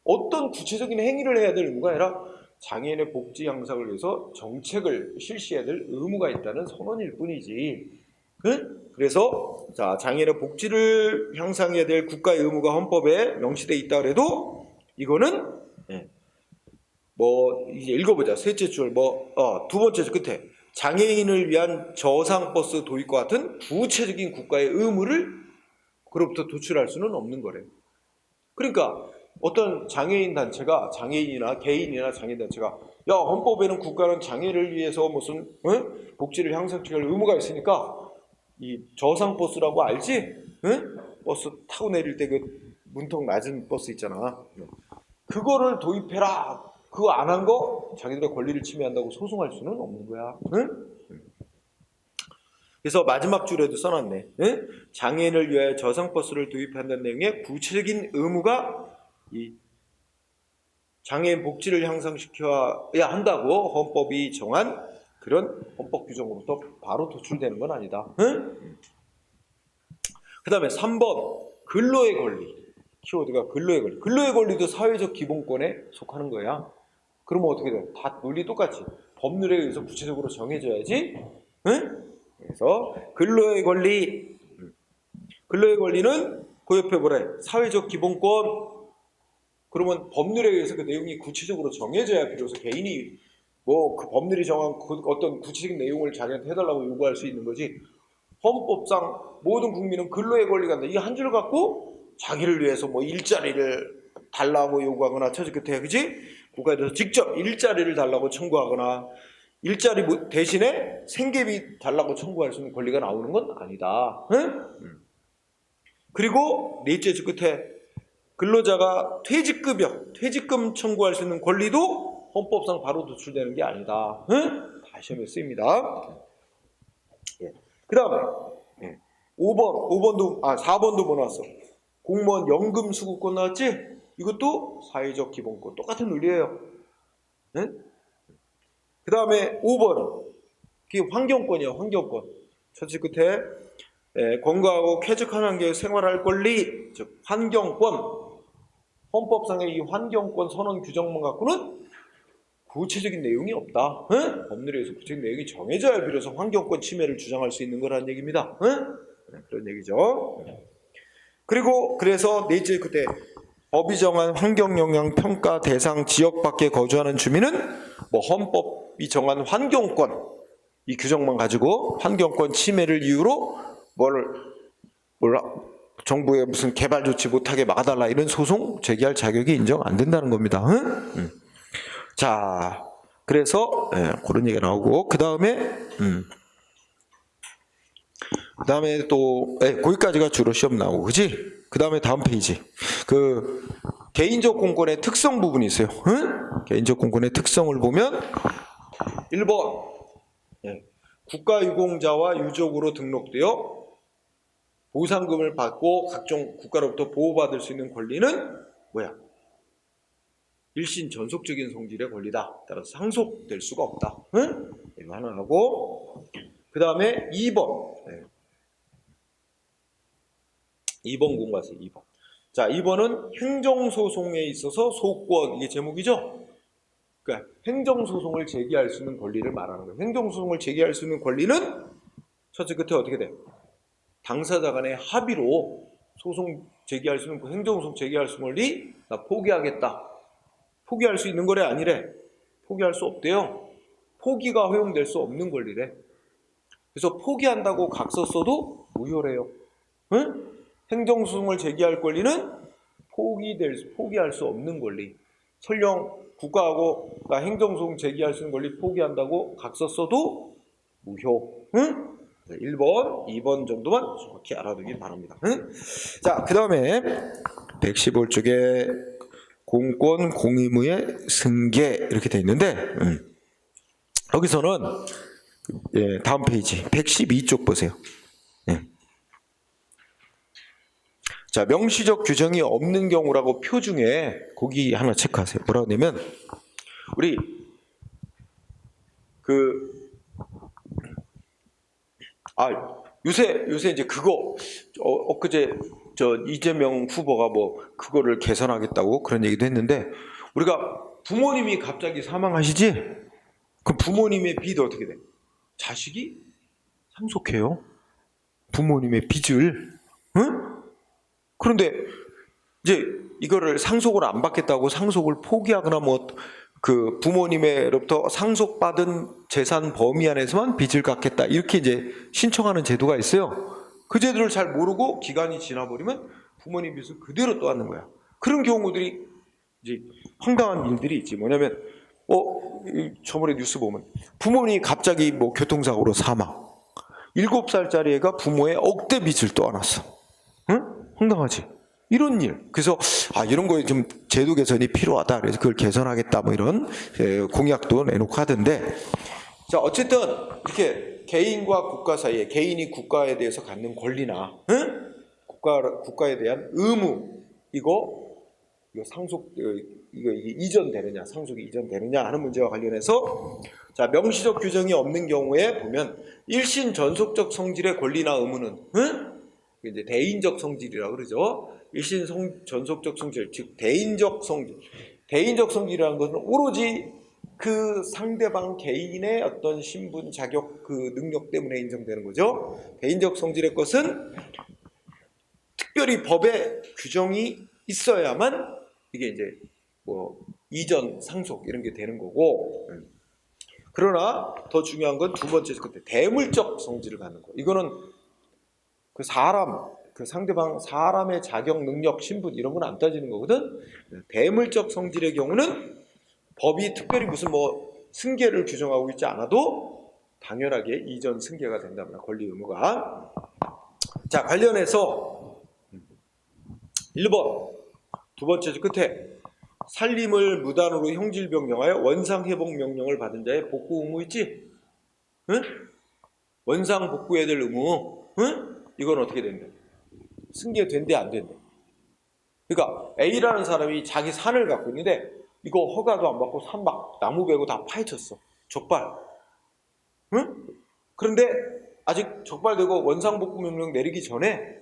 어떤 구체적인 행위를 해야 될 의무가 아니라 장애인의 복지 향상을 위해서 정책을 실시해야 될 의무가 있다는 선언일 뿐이지. 그래서 자, 장애인의 복지를 향상해야 될 국가의 의무가 헌법에 명시되어 있다 그래도 이거는 이제 읽어보자. 셋째 줄 두 번째 줄 끝에 장애인을 위한 저상버스 도입과 같은 구체적인 국가의 의무를 그로부터 도출할 수는 없는 거래. 그러니까 어떤 장애인 단체가 장애인이나 개인이나 장애인 단체가 야, 헌법에는 국가는 장애를 위해서 무슨 복지를 향상시킬 의무가 있으니까 이 저상버스라고 알지? 버스 타고 내릴 때 그 문턱 낮은 버스 있잖아. 그거를 도입해라. 그거 안 한 거 자기들의 권리를 침해한다고 소송할 수는 없는 거야. 그래서 마지막 줄에도 써놨네. 장애인을 위하여 저상버스를 도입한다는 내용의 구체적인 의무가 이 장애인 복지를 향상시켜야 한다고 헌법이 정한 그런 헌법 규정으로부터 바로 도출되는 건 아니다. 그 다음에 3번 근로의 권리. 키워드가 근로의 권리. 근로의 권리도 사회적 기본권에 속하는 거야. 그러면 어떻게 돼? 다 논리 똑같이 법률에 의해서 구체적으로 정해져야지. 그래서 근로의 권리. 근로의 권리는 그 옆에 뭐래? 사회적 기본권. 그러면 법률에 의해서 그 내용이 구체적으로 정해져야 비로소 개인이 뭐 그 법률이 정한 어떤 구체적인 내용을 자기한테 해달라고 요구할 수 있는 거지. 헌법상 모든 국민은 근로의 권리가 있다. 이 한 줄 갖고 자기를 위해서 뭐 일자리를 달라고 요구하거나 처지 끝에 그지? 국가에 대해서 직접 일자리를 달라고 청구하거나 일자리 대신에 생계비 달라고 청구할 수 있는 권리가 나오는 건 아니다. 그리고 넷째 줄 끝에 근로자가 퇴직급여, 퇴직금 청구할 수 있는 권리도 헌법상 바로 도출되는 게 아니다. 다 시험에 쓰입니다. 그 다음에 4번도 뭐 나왔어? 공무원 연금 수급권 나왔지? 이것도 사회적 기본권 똑같은 논리예요. 그 다음에 5번은 그게 환경권이야. 환경권. 첫째 끝에 건강하고 쾌적한 환경에 생활할 권리, 즉 환경권. 헌법상의 이 환경권 선언 규정만 갖고는 구체적인 내용이 없다. 법률에 의해서 구체적인 내용이 정해져야 비로소 환경권 침해를 주장할 수 있는 거라는 얘기입니다. 그런 얘기죠. 그리고 그래서 넷째 그때 법이 정한 환경영향 평가 대상 지역 밖에 거주하는 주민은 뭐 헌법이 정한 환경권 이 규정만 가지고 환경권 침해를 이유로 정부에 무슨 개발 조치 못하게 막아달라 이런 소송 제기할 자격이 인정 안 된다는 겁니다. 자, 그래서 그런 얘기가 나오고 그 다음에 또 거기까지가 주로 시험 나오고 그지? 그 다음에 다음 페이지 그 개인적 공권의 특성 부분이 있어요. 개인적 공권의 특성을 보면 1번 국가유공자와 유족으로 등록되어 보상금을 받고 각종 국가로부터 보호받을 수 있는 권리는 뭐야? 일신 전속적인 성질의 권리다. 따라서 상속될 수가 없다. 이거 하나 하고 그 다음에 2번 2번 공부하세요. 2번. 자, 2번은 행정소송에 있어서 소권 이게 제목이죠. 그러니까 행정소송을 제기할 수 있는 권리를 말하는 거예요. 행정소송을 제기할 수 있는 권리는 첫째 끝에 어떻게 돼? 당사자 간의 합의로 소송 제기할 수 있는 행정소송 제기할 수 있는 권리 나 포기하겠다. 포기할 수 있는 거래 아니래. 포기할 수 없대요. 포기가 허용될 수 없는 권리래. 그래서 포기한다고 각서 써도 무효래요. 행정소송을 제기할 권리는 포기할 수 없는 권리. 설령 국가하고 행정소송 제기할 수 있는 권리 포기한다고 각서 써도 무효. 1번, 2번 정도만 정확히 알아두길 바랍니다. 자, 그 다음에 115쪽에 공권, 공의무의 승계 이렇게 돼 있는데 여기서는 다음 페이지 112쪽 보세요. 자, 명시적 규정이 없는 경우라고 표 중에 거기 하나 체크하세요. 뭐라고 하냐면 우리 요새 이제 그거 엊그제 이재명 후보가 뭐 그거를 개선하겠다고 그런 얘기도 했는데 우리가 부모님이 갑자기 사망하시지? 그럼 부모님의 빚 어떻게 돼? 자식이 상속해요. 부모님의 빚을. 그런데 이제 이거를 상속을 안 받겠다고 상속을 포기하거나 뭐 그 부모님으로부터 상속받은 재산 범위 안에서만 빚을 갚겠다 이렇게 이제 신청하는 제도가 있어요. 그 제도를 잘 모르고 기간이 지나버리면 부모님 빚을 그대로 떠안는 거야. 그런 경우들이 이제 황당한 일들이 있지. 뭐냐면 저번에 뉴스 보면 부모님이 갑자기 뭐 교통사고로 사망. 7살짜리 애가 부모의 억대 빚을 떠안았어. 응? 황당하지? 이런 일. 그래서 이런 거에 좀 제도 개선이 필요하다. 그래서 그걸 개선하겠다. 뭐 이런 공약도 내놓고 하던데. 자, 어쨌든 이렇게 개인과 국가 사이에 개인이 국가에 대해서 갖는 권리나 국가에 대한 의무 이거 상속 이게 이전되느냐 상속이 이전되느냐 하는 문제와 관련해서 자 명시적 규정이 없는 경우에 보면 일신 전속적 성질의 권리나 의무는 이제 대인적 성질이라고 그러죠. 일신 전속적 성질 즉 대인적 성질. 대인적 성질이라는 것은 오로지 그 상대방 개인의 어떤 신분, 자격, 그 능력 때문에 인정되는 거죠. 대인적 성질의 것은 특별히 법에 규정이 있어야만 이게 이제 뭐 이전, 상속 이런 게 되는 거고. 그러나 더 중요한 건 두 번째 끝에 대물적 성질을 갖는 거. 이거는 그 사람, 그 상대방 사람의 자격, 능력, 신분 이런 건 안 따지는 거거든. 대물적 성질의 경우는 법이 특별히 무슨 뭐 승계를 규정하고 있지 않아도 당연하게 이전 승계가 된답니다. 권리 의무가. 자, 관련해서 1번 두 번째 끝에 살림을 무단으로 형질변경하여 원상회복 명령을 받은 자의 복구 의무 있지? 응? 원상 복구해야 될 의무. 응? 이건 어떻게 된대? 승계된대 안 된대? 그러니까 A라는 사람이 자기 산을 갖고 있는데 이거 허가도 안 받고 산 막 나무 베고 다 파헤쳤어. 적발. 응? 그런데 아직 적발되고 원상복구 명령 내리기 전에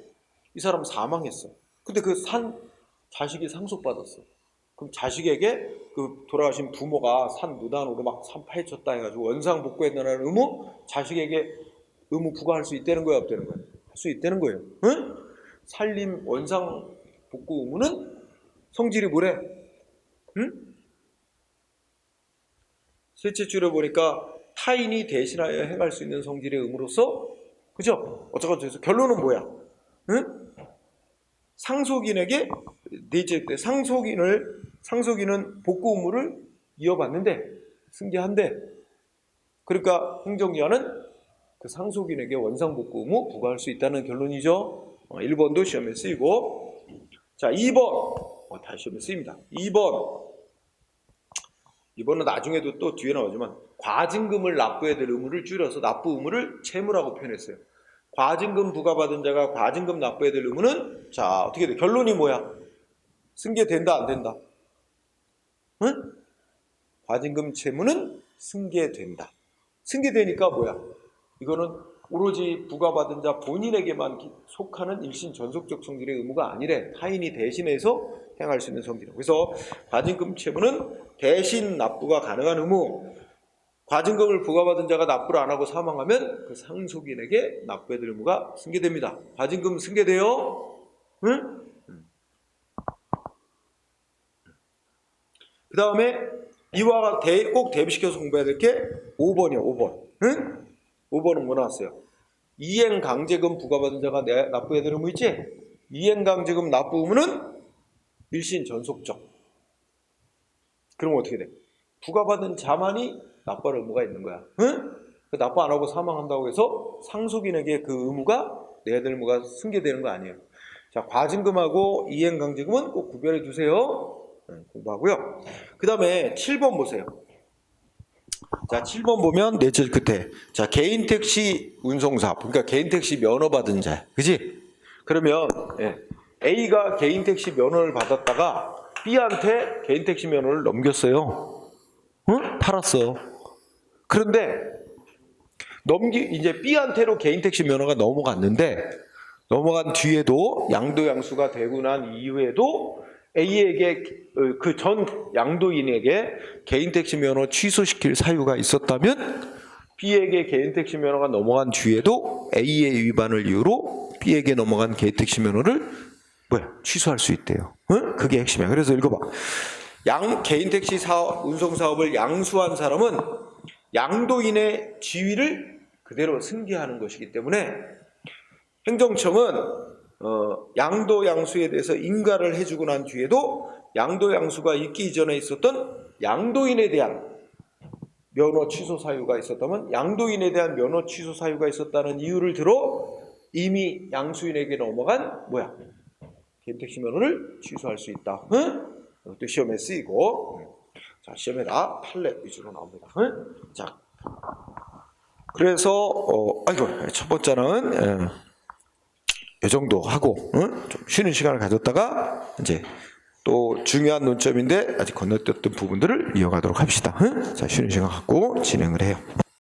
이 사람 사망했어. 근데 그 산 자식이 상속받았어. 그럼 자식에게 그 돌아가신 부모가 산 무단으로 막 산 파헤쳤다 해가지고 원상복구했다는 의무 자식에게 의무 부과할 수 있다는 거야 없다는 거야? 할 수 있다는 거예요. 응? 살림 원상복구 의무는 성질이 뭐래? 응? 셋째 줄에 보니까 타인이 대신하여 행할 수 있는 성질의 의무로서 그죠? 어쩌고저쩌고 해서 결론은 뭐야? 응? 상속인에게 상속인은 복구 의무를 이어받는데 승계한대. 그러니까 행정기관은 그 상속인에게 원상복구 의무 부과할 수 있다는 결론이죠. 1번도 시험에 쓰이고. 자, 2번 다시 시험에 쓰입니다. 2번은 나중에도 또 뒤에 나오지만 과징금을 납부해야 될 의무를 줄여서 납부 의무를 채무라고 표현했어요. 과징금 부과받은 자가 과징금 납부해야 될 의무는 자 어떻게 돼? 결론이 뭐야? 승계된다 안 된다? 응? 과징금 채무는 승계된다. 승계되니까 뭐야? 이거는 오로지 부과받은 자 본인에게만 속하는 일신 전속적 성질의 의무가 아니래. 타인이 대신해서 행할 수 있는 성질. 그래서 과징금 채무는 대신 납부가 가능한 의무. 과징금을 부과받은 자가 납부를 안 하고 사망하면 그 상속인에게 납부해야 될 의무가 승계됩니다. 과징금 승계돼요? 응? 그 다음에 이와 꼭 대비시켜서 공부해야 될 게 5번이요. 5번. 응? 5번은 뭐 나왔어요? 이행강제금 부과받은 자가 납부해야 될 의무 있지? 이행강제금 납부 의무는 일신 전속적. 그러면 어떻게 돼? 부과받은 자만이 납부할 의무가 있는 거야. 응? 그 납부 안 하고 사망한다고 해서 상속인에게 그 의무가 내야 될 의무가 승계되는 거 아니에요. 자, 과징금하고 이행강제금은 꼭 구별해 두세요. 공부하고요. 그 다음에 7번 보세요. 자, 7번 보면 넷째 끝에 자 개인 택시 운송사업, 그러니까 개인 택시 면허 받은 자, 그지? 그러면 A가 개인 택시 면허를 받았다가 B한테 개인 택시 면허를 넘겼어요. 응? 팔았어. 그런데 이제 B한테로 개인 택시 면허가 넘어갔는데 넘어간 뒤에도 양도양수가 되고 난 이후에도 A에게 그 전 양도인에게 개인 택시 면허 취소시킬 사유가 있었다면 B에게 개인 택시 면허가 넘어간 뒤에도 A의 위반을 이유로 B에게 넘어간 개인 택시 면허를 취소할 수 있대요. 응? 그게 핵심이야. 그래서 읽어봐. 개인 택시 운송 사업을 양수한 사람은 양도인의 지위를 그대로 승계하는 것이기 때문에 행정청은 양도 양수에 대해서 인가를 해주고 난 뒤에도 양도 양수가 있기 이전에 있었던 양도인에 대한 면허 취소 사유가 있었다면 양도인에 대한 면허 취소 사유가 있었다는 이유를 들어 이미 양수인에게 넘어간 뭐야? 개인택시 면허를 취소할 수 있다. 응? 이것도 시험에 쓰이고. 자, 시험에다 판례 위주로 나옵니다. 응? 자, 그래서 아이고 첫 번째는 이 정도 하고 좀 쉬는 시간을 가졌다가 이제 또 중요한 논점인데 아직 건너뛰었던 부분들을 이어가도록 합시다. 자, 쉬는 시간 갖고 진행을 해요.